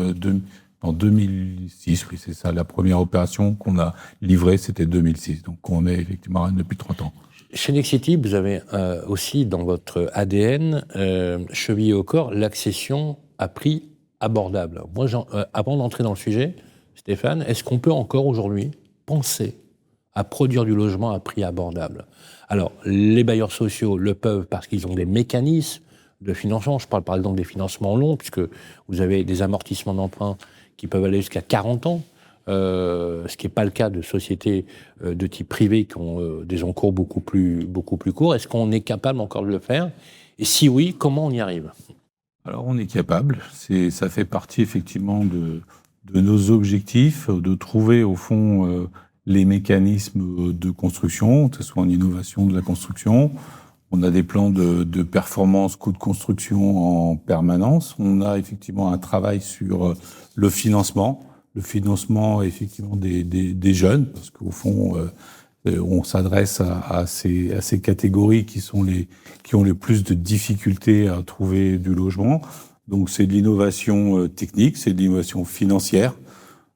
en 2006, oui, c'est ça. La première opération qu'on a livrée, c'était 2006. Donc, on est effectivement à Rennes depuis 30 ans.
Chez Nexity, vous avez aussi dans votre ADN, chevillé au corps, l'accession à prix abordable. Moi, avant d'entrer dans le sujet, Stéphane, est-ce qu'on peut encore aujourd'hui penser à produire du logement à prix abordable ? Alors, les bailleurs sociaux le peuvent parce qu'ils ont des mécanismes de financement. Je parle par exemple des financements longs, puisque vous avez des amortissements d'emprunt qui peuvent aller jusqu'à 40 ans. Ce qui n'est pas le cas de sociétés de type privé qui ont des encours beaucoup plus courts. Est-ce qu'on est capable encore de le faire ? Et si oui, comment on y arrive ?
Alors, on est capable. Ça fait partie effectivement de nos objectifs, de trouver au fond les mécanismes de construction, que ce soit en innovation de la construction. On a des plans de performance, coût de construction en permanence. On a effectivement un travail sur le financement effectivement des jeunes, parce qu'au fond, on s'adresse à ces catégories qui ont les plus de difficultés à trouver du logement. Donc c'est de l'innovation technique, c'est de l'innovation financière,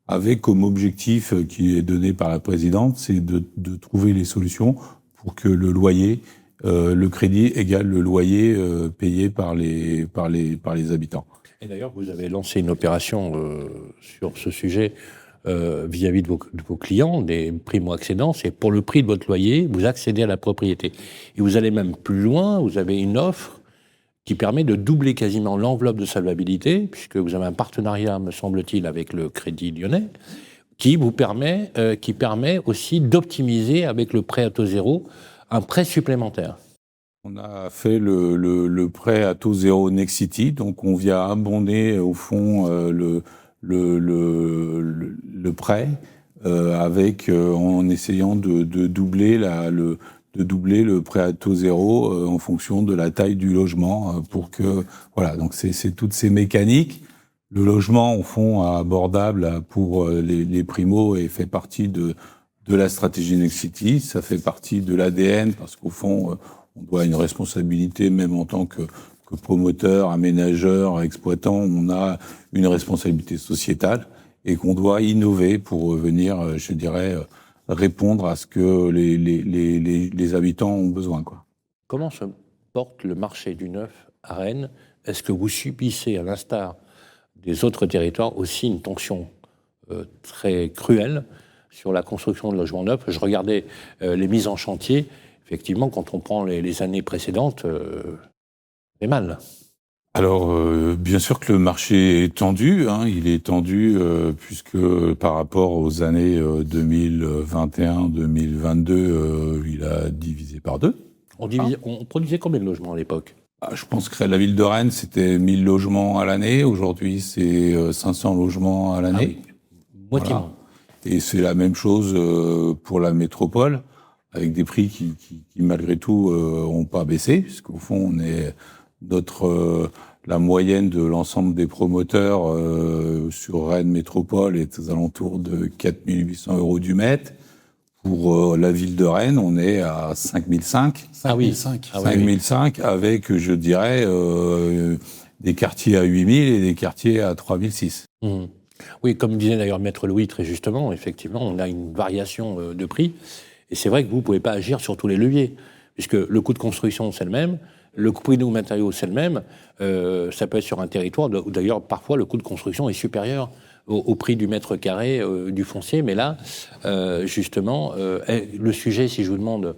avec comme objectif qui est donné par la présidente, c'est de trouver les solutions pour que le loyer, le crédit égale le loyer payé par les habitants.
Et d'ailleurs, vous avez lancé une opération sur ce sujet vis-à-vis de vos clients, des primo-accédants. C'est pour le prix de votre loyer, vous accédez à la propriété. Et vous allez même plus loin, vous avez une offre qui permet de doubler quasiment l'enveloppe de solvabilité, puisque vous avez un partenariat, me semble-t-il, avec le Crédit Lyonnais, qui permet aussi d'optimiser avec le prêt à taux zéro un prêt supplémentaire.
On a fait le prêt à taux zéro Nexity, donc on vient abonder au fond le prêt en essayant de doubler le prêt à taux zéro en fonction de la taille du logement pour que donc c'est toutes ces mécaniques. Le logement au fond abordable pour les primos et fait partie de la stratégie Nexity, ça fait partie de l'ADN parce qu'au fond on doit une responsabilité même en tant que que promoteur, aménageur, exploitant, on a une responsabilité sociétale et qu'on doit innover pour venir, je dirais, répondre à ce que les habitants ont besoin, quoi.
Comment se porte le marché du neuf à Rennes? Est-ce que vous subissez, à l'instar des autres territoires, aussi une tension très cruelle sur la construction de logements neufs? Je regardais les mises en chantier. Effectivement, quand on prend les années précédentes, c'est mal.
Alors, bien sûr que le marché est tendu. Il est tendu puisque par rapport aux années 2021-2022, il a divisé par 2.
On produisait combien de logements à l'époque?
Je pense que la ville de Rennes, c'était 1000 logements à l'année. Aujourd'hui, c'est 500 logements à l'année.
Moitié moins.
Et c'est la même chose pour la métropole, avec des prix qui malgré tout, n'ont pas baissé, puisqu'au fond, on est la moyenne de l'ensemble des promoteurs sur Rennes Métropole est aux alentours de 4 800 € du mètre. Pour la ville de Rennes, on est à 5 500. 5 500 avec, je dirais, des quartiers à 8 000 et des quartiers à 3 600.
Oui, comme disait d'ailleurs Maître Louis très justement, effectivement, on a une variation de prix. Et c'est vrai que vous ne pouvez pas agir sur tous les leviers, puisque le coût de construction, c'est le même, le prix des matériaux, c'est le même. Ça peut être sur un territoire où d'ailleurs, parfois, le coût de construction est supérieur au prix du mètre carré du foncier. Mais là, justement, le sujet, si je vous demande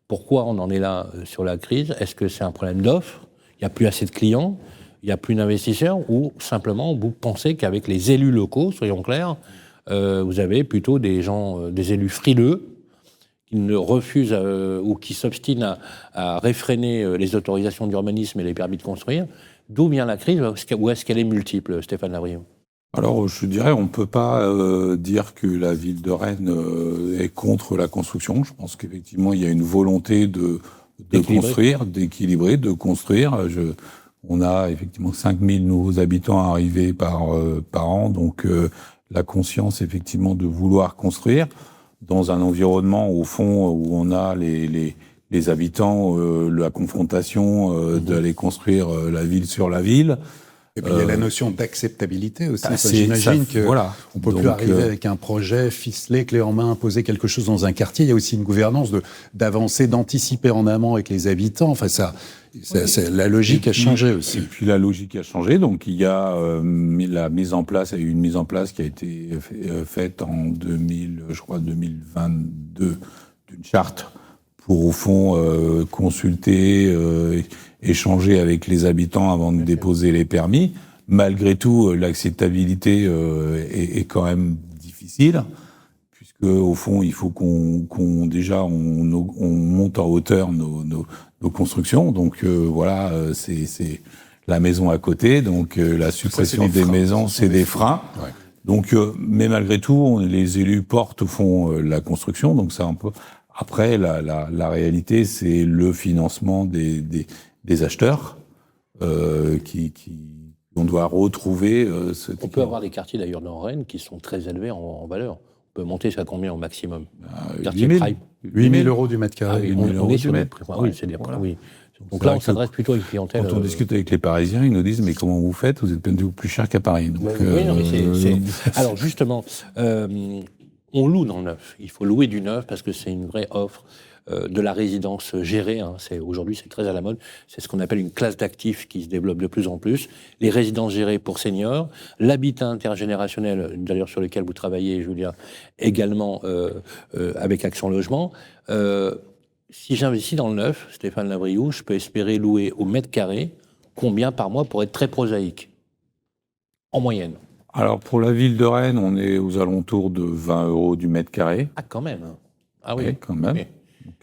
pourquoi on en est là sur la crise, est-ce que c'est un problème d'offre? Il n'y a plus assez de clients? Il n'y a plus d'investisseurs? Ou simplement, vous pensez qu'avec les élus locaux, soyons clairs, vous avez plutôt des élus frileux qui ne refusent ou qui s'obstinent à réfréner les autorisations d'urbanisme et les permis de construire? D'où vient la crise? Ou est-ce qu'elle est multiple, Stéphane Lavrieux?
Alors, je dirais, on ne peut pas dire que la ville de Rennes est contre la construction. Je pense qu'effectivement, il y a une volonté de construire, d'équilibrer, de construire. On a effectivement 5000 nouveaux habitants arrivés par an, donc la conscience effectivement de vouloir construire dans un environnement au fond où on a les habitants, la confrontation d'aller construire la ville sur la ville.
Et puis il y a la notion d'acceptabilité aussi. J'imagine qu'on ne peut plus arriver avec un projet ficelé, clé en main, imposer quelque chose dans un quartier. Il y a aussi une gouvernance d'avancer, d'anticiper en amont avec les habitants. Enfin, la logique a changé aussi.
Et puis la logique a changé. Donc il y a la mise en place, il y a eu une mise en place qui a été faite en 2022 d'une charte pour au fond consulter, échanger avec les habitants avant de déposer les permis. Malgré tout, l'acceptabilité est quand même difficile, puisque au fond, il faut qu'on monte en hauteur nos constructions. Donc voilà, c'est la maison à côté. Donc la suppression des maisons, c'est des freins. Ouais. Donc, mais malgré tout, les élus portent au fond la construction. Donc c'est un peu. Après, la réalité, c'est le financement des acheteurs on doit retrouver.
On peut avoir des quartiers d'ailleurs dans Rennes qui sont très élevés en valeur. On peut monter ça combien au maximum?
8 000 € du mètre carré.
On est sur le prix. Oui, c'est dire. Voilà. Oui. Donc là, on s'adresse plutôt à une clientèle.
Quand on discute avec les Parisiens, ils nous disent mais comment vous faites? Vous êtes plus cher qu'à Paris. Donc,
oui, non, mais alors justement, on loue dans le neuf. Il faut louer du neuf parce que c'est une vraie offre. De la résidence gérée, aujourd'hui c'est très à la mode, c'est ce qu'on appelle une classe d'actifs qui se développe de plus en plus, les résidences gérées pour seniors, l'habitat intergénérationnel, d'ailleurs sur lequel vous travaillez, Julia, également avec Action Logement. Si j'investis dans le neuf, Stéphane Lavrieux, je peux espérer louer au mètre carré combien par mois pour être très prosaïque, en moyenne?
Alors pour la ville de Rennes, on est aux alentours de 20 € du mètre carré.
Ah quand même. Ah oui,
quand même.
Oui.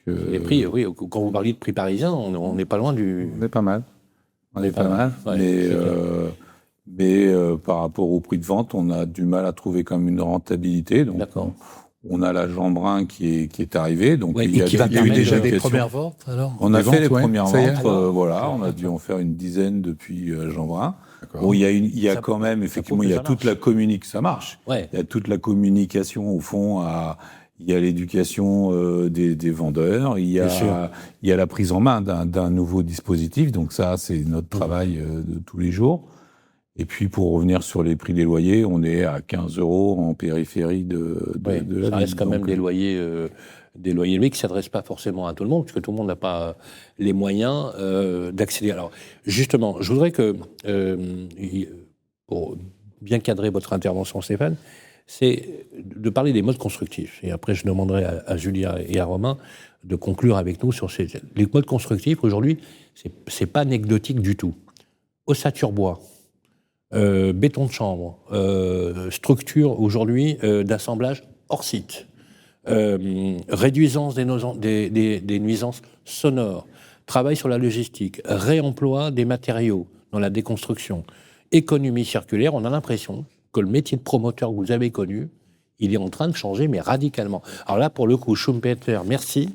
Les prix, oui, quand vous parliez de prix parisien, on n'est pas loin du...
On est pas mal. Ouais, mais par rapport au prix de vente, on a du mal à trouver comme une rentabilité. Donc on a la Jeanbrun qui est arrivée. Donc
il y a eu déjà des premières ventes alors?
On a fait les premières ventes, voilà. On a dû en faire une dizaine depuis Jeanbrun. Bon, il y a quand même, effectivement, il y a toute la communication, ça marche. Ouais. Il y a toute la communication, au fond, il y a l'éducation des vendeurs, il y a la prise en main d'un nouveau dispositif. Donc ça, c'est notre travail de tous les jours. Et puis, pour revenir sur les prix des loyers, on est à 15 € en périphérie de la ville.
Ça reste quand même des loyers élevés qui ne s'adressent pas forcément à tout le monde, puisque tout le monde n'a pas les moyens d'accéder. Alors, justement, je voudrais que, pour bien cadrer votre intervention, Stéphane, c'est de parler des modes constructifs. Et après, je demanderai à Julia et à Romain de conclure avec nous sur les modes constructifs. Aujourd'hui, c'est pas anecdotique du tout. Ossature bois, béton de chambre, structure aujourd'hui d'assemblage hors site, réduisance des nuisances sonores, travail sur la logistique, réemploi des matériaux dans la déconstruction, économie circulaire. On a l'impression que le métier de promoteur que vous avez connu, il est en train de changer, mais radicalement. Alors là, pour le coup, Schumpeter, merci,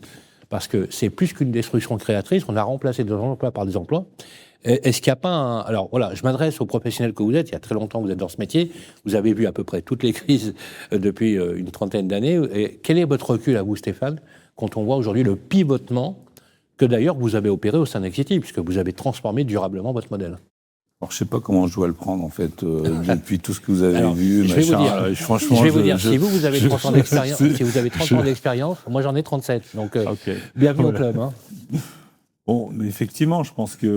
parce que c'est plus qu'une destruction créatrice. On a remplacé des emplois par des emplois. Est-ce qu'il n'y a pas un... Alors voilà, je m'adresse aux professionnels que vous êtes. Il y a très longtemps que vous êtes dans ce métier. Vous avez vu à peu près toutes les crises depuis une trentaine d'années. Et quel est votre recul à vous, Stéphane, quand on voit aujourd'hui le pivotement que d'ailleurs vous avez opéré au sein d'Nexity, puisque vous avez transformé durablement votre modèle?
Alors, je ne sais pas comment je dois le prendre, en fait, depuis tout ce que vous avez vu.
Je vais vous dire, franchement, je vais vous dire, si vous avez 30 ans d'expérience, si vous avez 30 ans d'expérience, moi j'en ai 37. Donc, bienvenue au club. Hein.
Bon, mais effectivement, je pense qu'il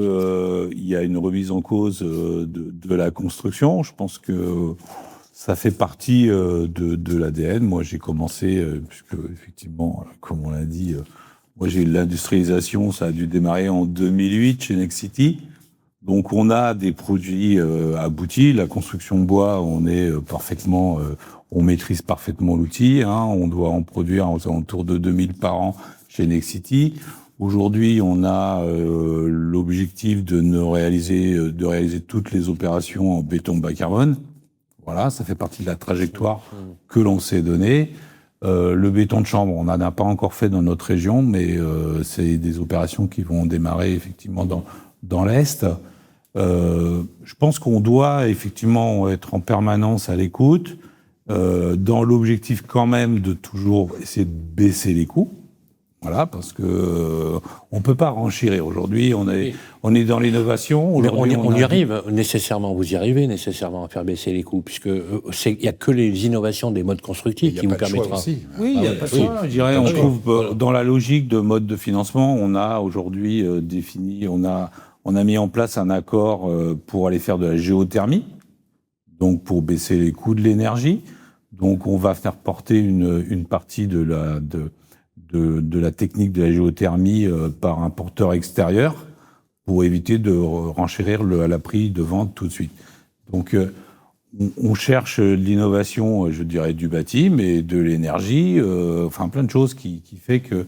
y a une remise en cause de la construction. Je pense que ça fait partie de l'ADN. Moi, j'ai commencé, puisque effectivement, comme on l'a dit, moi j'ai eu l'industrialisation, ça a dû démarrer en 2008 chez Nexity. Donc on a des produits aboutis. La construction de bois, on est parfaitement, on maîtrise parfaitement l'outil. Hein. On doit en produire autour de 2000 par an chez Nexity. Aujourd'hui, on a l'objectif de réaliser toutes les opérations en béton bas carbone. Voilà, ça fait partie de la trajectoire que l'on s'est donnée. Le béton de chambre, on n'en a pas encore fait dans notre région, mais c'est des opérations qui vont démarrer effectivement dans l'Est. Je pense qu'on doit effectivement être en permanence à l'écoute, dans l'objectif quand même de toujours essayer de baisser les coûts. Voilà, parce que on peut pas renchérir. Aujourd'hui, on est dans l'innovation.
On y arrive nécessairement. Vous y arrivez nécessairement à faire baisser les coûts, puisque il y a que les innovations des modes constructifs qui vous permettra.
Oui, il n'y a pas de choix. Je dirais, on trouve dans la logique de mode de financement, on a aujourd'hui défini, on a mis en place un accord pour aller faire de la géothermie, donc pour baisser les coûts de l'énergie. Donc, on va faire porter une partie de la technique de la géothermie par un porteur extérieur pour éviter de renchérir la prix de vente tout de suite. Donc, on cherche l'innovation, je dirais, du bâti, mais de l'énergie, enfin plein de choses qui fait que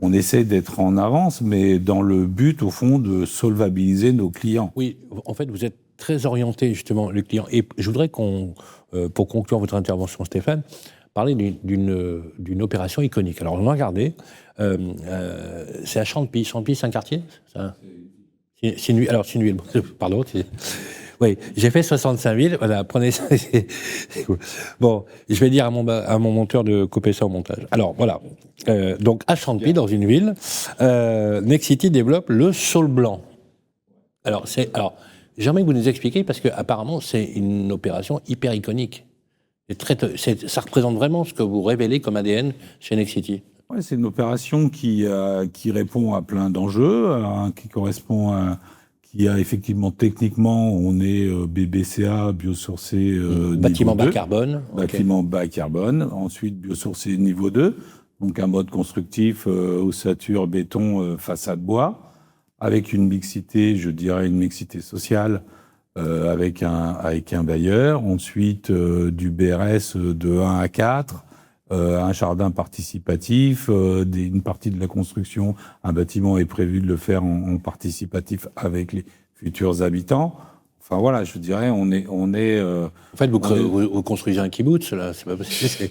on essaie d'être en avance, mais dans le but, au fond, de solvabiliser nos clients.
Oui, en fait, vous êtes très orienté, justement, le client. Et je voudrais pour conclure votre intervention, Stéphane, parler d'une opération iconique. Alors, on a regardé, c'est à Champy. Champy, c'est un quartier, ça? C'est une ville, pardon. Oui, j'ai fait 65 000, voilà, prenez ça, c'est cool. Bon, je vais dire à mon monteur de couper ça au montage. Alors, voilà. Donc, à Champy, dans une ville, Nexity développe le Saule Blanc. Alors, j'aimerais que vous nous expliquiez, parce qu'apparemment, c'est une opération hyper iconique. Ça représente vraiment ce que vous révélez comme ADN chez Nexity.
Ouais, c'est une opération qui répond à plein d'enjeux, qui correspond à... qui a effectivement, techniquement, on est BBCA, biosourcé
bâtiment bas carbone.
Bâtiment bas carbone. Ensuite, biosourcé niveau 2. Donc, un mode constructif, ossature, béton, façade bois. Avec une mixité, je dirais une mixité sociale, avec un bailleur. Ensuite, du BRS de 1 à 4. Un jardin participatif, une partie de la construction, un bâtiment est prévu de le faire en participatif avec les futurs habitants. Enfin voilà, je dirais, on est.
En fait, vous construisez un kibbutz, là, c'est pas possible.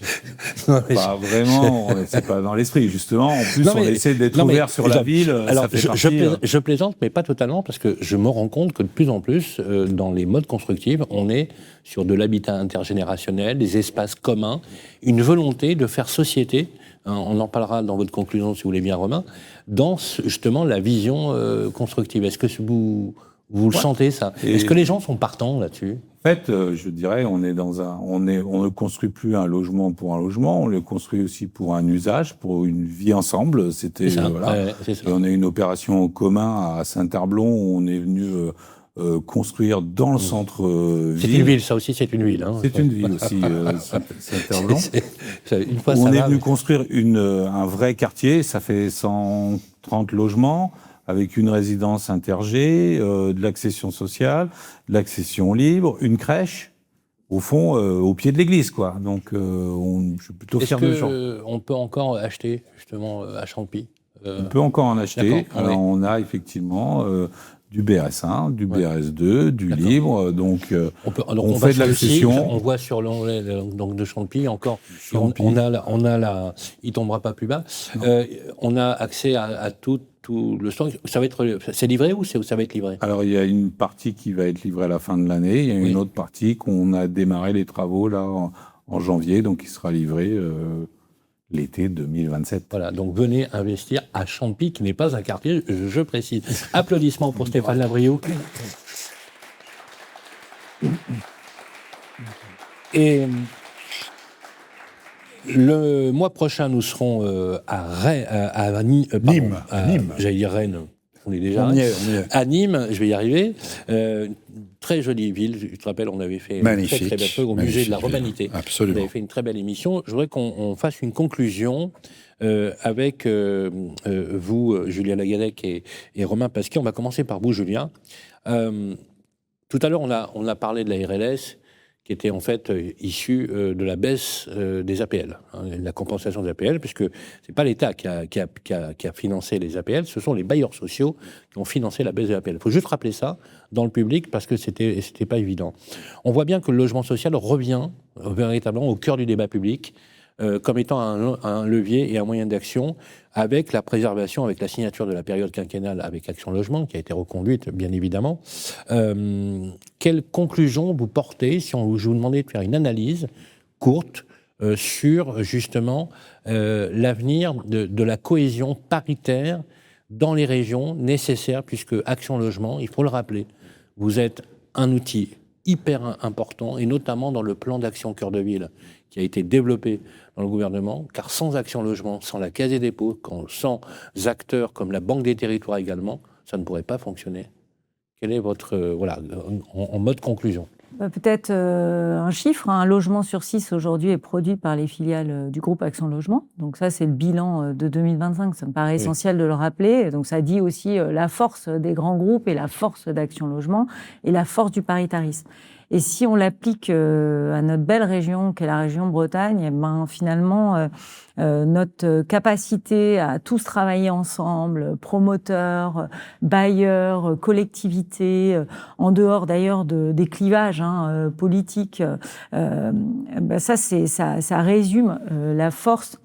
Pas vraiment, c'est pas dans l'esprit. Justement, en plus, on essaie d'être ouvert sur la ville.
Alors,
ça fait partie,
je plaisante, mais pas totalement, parce que je me rends compte que de plus en plus, dans les modes constructifs, on est sur de l'habitat intergénérationnel, des espaces communs, une volonté de faire société. On en parlera dans votre conclusion, si vous voulez bien, Romain, dans justement la vision constructive. Est-ce que vous le sentez, ça? Est-ce que les gens sont partants là-dessus?
En fait, je dirais, on ne construit plus un logement pour un logement, on le construit aussi pour un usage, pour une vie ensemble. C'était voilà. Et on a une opération en commun à Saint-Herblain où on est venu construire dans le centre-ville.
C'est une ville, ça aussi, c'est une ville. Hein.
C'est une ville aussi, Saint-Herblain. On est venu construire un vrai quartier. Ça fait 130 logements, avec une résidence intergée, de l'accession sociale, de l'accession libre, une crèche, au fond, au pied de l'église, quoi. Donc, je suis plutôt fier de gens.
Est-ce qu'on peut encore acheter, justement, à Champy
On peut encore en acheter. Alors, on a effectivement du BRS1, du BRS2, du libre. Donc, on fait de l'accession.
On voit sur l'onglet de Champy encore. On a il tombera pas plus bas. On a accès à tout le stock. C'est livré ou ça va être livré?
Alors, il y a une partie qui va être livrée à la fin de l'année. Il y a une autre partie qu'on a démarré les travaux là en janvier, donc qui sera livrée l'été 2027.
Voilà, donc venez investir à Champy, qui n'est pas un quartier, je précise. Applaudissements pour Stéphane Labriot. Et le mois prochain, nous serons à Nîmes. J'allais dire Rennes. On est déjà à Nîmes, je vais y arriver. Très jolie ville, je te rappelle, on avait fait une très belle chose au musée de la Romanité.
Absolument.
On avait fait une très belle émission. Je voudrais qu'on fasse une conclusion avec vous, Julien Lagadec et Romain Pasquier. On va commencer par vous, Julien. Tout à l'heure, on a parlé de la RLS, qui était en fait issue de la baisse des APL, la compensation des APL, puisque c'est pas l'État qui a financé les APL, ce sont les bailleurs sociaux qui ont financé la baisse des APL. Il faut juste rappeler ça dans le public, parce que c'était pas évident. On voit bien que le logement social revient véritablement au cœur du débat public, comme étant un levier et un moyen d'action, avec la préservation, avec la signature de la période quinquennale avec Action Logement, qui a été reconduite, bien évidemment. Quelle conclusion vous portez, si je vous demandais de faire une analyse courte sur, justement, l'avenir de la cohésion paritaire dans les régions nécessaires, puisque Action Logement, il faut le rappeler, vous êtes un outil hyper important, et notamment dans le plan d'action Cœur de Ville, qui a été développé dans le gouvernement, car sans Action Logement, sans la Caisse des dépôts, sans acteurs comme la Banque des territoires également, ça ne pourrait pas fonctionner. Quel est votre... en mode conclusion?
Peut-être un chiffre, un logement sur 6 aujourd'hui est produit par les filiales du groupe Action Logement. Donc ça, c'est le bilan de 2025. Ça me paraît essentiel de le rappeler. Donc ça dit aussi la force des grands groupes et la force d'Action Logement et la force du paritarisme. Et si on l'applique à notre belle région, qu'est la région Bretagne, finalement, notre capacité à tous travailler ensemble, promoteurs, bailleurs, collectivités, en dehors d'ailleurs des clivages politiques, ça résume la force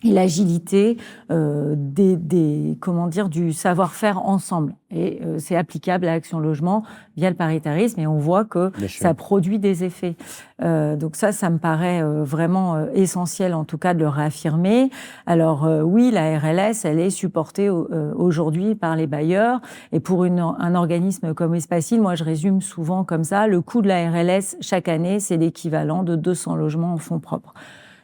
et l'agilité du savoir-faire ensemble. Et c'est applicable à Action Logement via le paritarisme, et on voit que ça produit des effets. Donc ça me paraît vraiment essentiel, en tout cas, de le réaffirmer. Alors oui, la RLS, elle est supportée aujourd'hui par les bailleurs, et pour un organisme comme Espacil, moi je résume souvent comme ça, le coût de la RLS chaque année, c'est l'équivalent de 200 logements en fonds propres.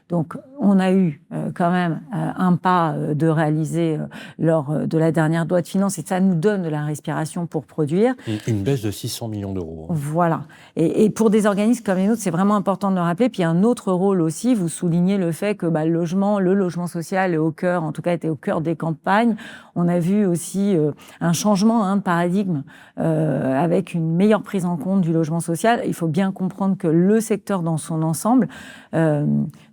Donc, on a eu quand même un pas de réaliser lors de la dernière loi de finances, et ça nous donne de la respiration pour produire.
Une baisse de 600 millions d'euros.
Voilà. Et pour des organismes comme les nôtres, c'est vraiment important de le rappeler. Puis, il y a un autre rôle aussi. Vous soulignez le fait que le logement social est au cœur, en tout cas, était au cœur des campagnes. On a vu aussi un changement de paradigme avec une meilleure prise en compte du logement social. Il faut bien comprendre que le secteur dans son ensemble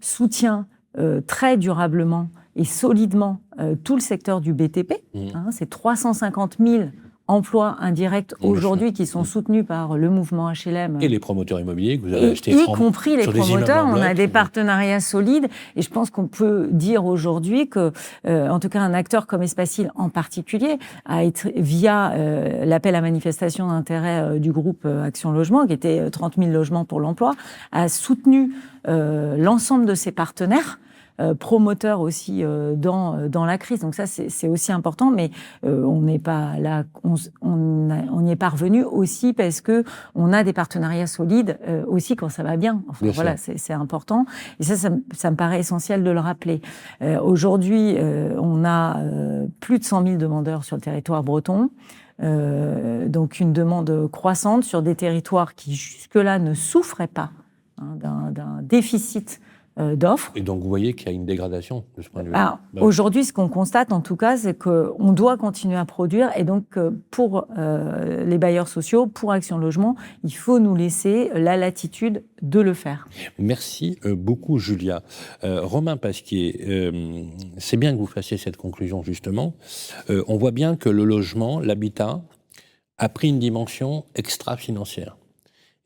soutient très durablement et solidement tout le secteur du BTP. C'est 350 000 emplois indirects aujourd'hui qui sont soutenus par le mouvement HLM.
Et les promoteurs immobiliers que vous avez achetés.
Y compris les
sur des
promoteurs.
immeubles en
On a
bloc.
des partenariats solides. Et je pense qu'on peut dire aujourd'hui que, en tout cas, un acteur comme Espacil en particulier a été, via l'appel à manifestation d'intérêt du groupe Action Logement, qui était 30 000 logements pour l'emploi, a soutenu l'ensemble de ses partenaires, promoteurs aussi dans la crise. Donc ça, c'est aussi important, mais on n'est pas là, on y est parvenu aussi parce que on a des partenariats solides aussi quand ça va bien. Enfin, voilà, c'est important. Et ça me paraît essentiel de le rappeler. Aujourd'hui, on a plus de 100 000 demandeurs sur le territoire breton. Donc une demande croissante sur des territoires qui jusque-là ne souffraient pas d'un déficit d'offres.
Et donc vous voyez qu'il y a une dégradation de ce point de vue.
Alors, aujourd'hui, ce qu'on constate en tout cas, c'est qu'on doit continuer à produire et donc pour les bailleurs sociaux, pour Action Logement, il faut nous laisser la latitude de le faire.
Merci beaucoup Julia. Romain Pasquier, c'est bien que vous fassiez cette conclusion justement. On voit bien que le logement, l'habitat, a pris une dimension extra-financière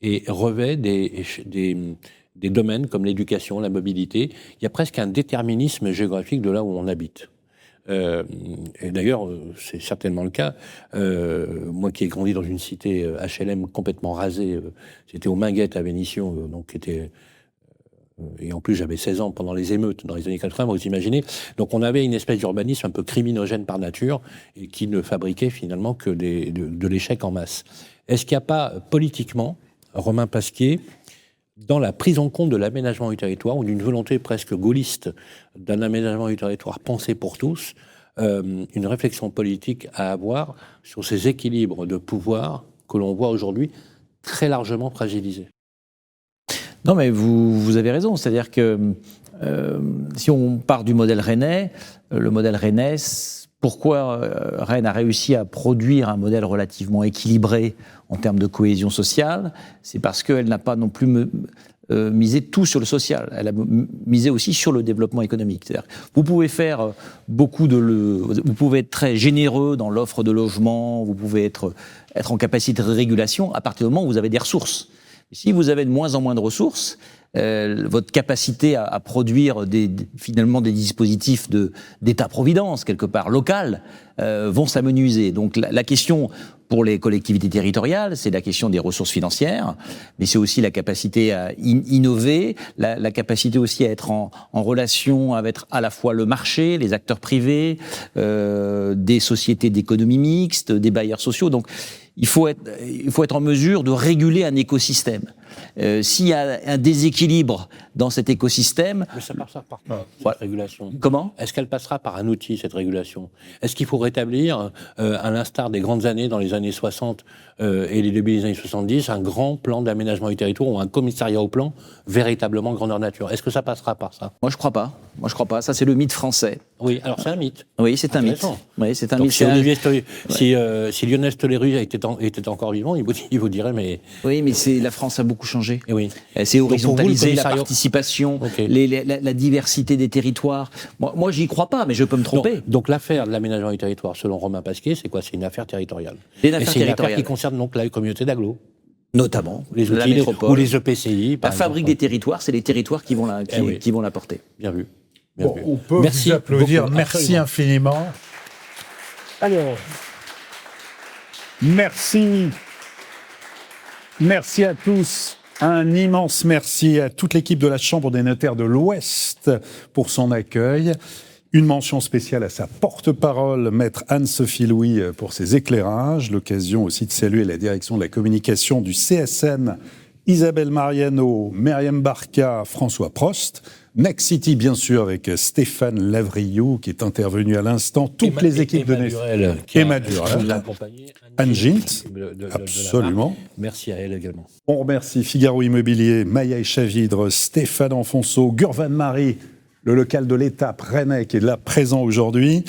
et revêt des domaines comme l'éducation, la mobilité. Il y a presque un déterminisme géographique de là où on habite. Et d'ailleurs, c'est certainement le cas. Moi qui ai grandi dans une cité HLM complètement rasée, c'était au Minguette à Vénissieux, donc qui était... et en plus, j'avais 16 ans pendant les émeutes dans les années 80, vous imaginez. Donc on avait une espèce d'urbanisme un peu criminogène par nature et qui ne fabriquait finalement que de l'échec en masse. Est-ce qu'il n'y a pas politiquement, Romain Pasquier, dans la prise en compte de l'aménagement du territoire, ou d'une volonté presque gaulliste d'un aménagement du territoire pensé pour tous, une réflexion politique à avoir sur ces équilibres de pouvoir que l'on voit aujourd'hui très largement fragilisés?
Non, mais vous avez raison. C'est-à-dire que si on part du modèle rennais, le modèle rennais, pourquoi Rennes a réussi à produire un modèle relativement équilibré en termes de cohésion sociale, c'est parce qu'elle n'a pas non plus misé tout sur le social. Elle a misé aussi sur le développement économique. C'est-à-dire, vous pouvez faire vous pouvez être très généreux dans l'offre de logement, vous pouvez être en capacité de régulation à partir du moment où vous avez des ressources. Si vous avez de moins en moins de ressources, votre capacité à produire finalement des dispositifs d'État-providence, quelque part local, vont s'amenuiser. Donc la question pour les collectivités territoriales, c'est la question des ressources financières, mais c'est aussi la capacité à innover, la capacité aussi à être en relation avec à la fois le marché, les acteurs privés, des sociétés d'économie mixte, des bailleurs sociaux. Donc il faut être en mesure de réguler un écosystème. S'il y a un déséquilibre dans cet écosystème...
Mais ça passera par quoi, cette régulation?
Comment?
Est-ce qu'elle passera par un outil, cette régulation? Est-ce qu'il faut rétablir, à l'instar des grandes années, dans les années 60 et les débuts des années 70, un grand plan d'aménagement du territoire ou un commissariat au plan véritablement grandeur nature? Est-ce que ça passera par ça?
Moi, je crois pas. Ça, c'est le mythe français.
Oui, alors c'est un mythe.
Oui, c'est un mythe. Oui, c'est un
donc,
mythe.
Si Lionel Stoléru était encore vivant, il vous dirait, mais...
Oui, mais la France a beaucoup changé.
Et oui.
Elle s'est horizontalisée, la participation, la diversité des territoires. Moi, j'y crois pas, mais je peux me tromper.
Donc l'affaire de l'aménagement du territoire, selon Romain Pasquier, c'est quoi? C'est une affaire territoriale.
C'est une affaire
qui concerne donc la communauté d'agglo.
Notamment
les outils,
la métropole.
Ou les EPCI.
La fabrique des territoires, c'est les territoires qui vont la porter.
Bien vu.
Bon, on peut vous applaudir. Beaucoup. Merci infiniment. Alors, merci à tous. Un immense merci à toute l'équipe de la Chambre des notaires de l'Ouest pour son accueil. Une mention spéciale à sa porte-parole, maître Anne-Sophie Louis, pour ses éclairages. L'occasion aussi de saluer la direction de la communication du CSN, Isabelle Mariano, Myriam Barca, François Prost. Next City, bien sûr, avec Stéphane Lavriou, qui est intervenu à l'instant. Toutes les équipes de Next City. Emma Durel. Anne Gint. Absolument.
Merci à elle également.
On remercie Figaro Immobilier, Maya Chavidre, Stéphane Enfonso, Gurvan Marie, le local de l'Étape Rennais, qui est là présent aujourd'hui.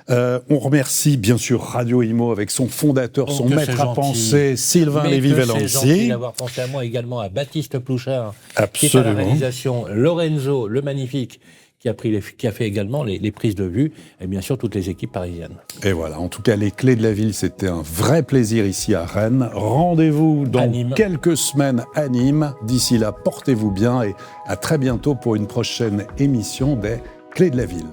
On remercie bien sûr Radio Imo avec son fondateur, son maître à penser, Sylvain Lévy-Valency.
C'est gentil d'avoir pensé à moi, également à Baptiste Plouchard,
absolument,
qui est à la réalisation, Lorenzo, le magnifique, qui a fait également les prises de vue, et bien sûr toutes les équipes parisiennes.
Et voilà, en tout cas, les clés de la ville, c'était un vrai plaisir ici à Rennes. Rendez-vous dans quelques semaines à Nîmes. D'ici là, portez-vous bien et à très bientôt pour une prochaine émission des Clés de la ville.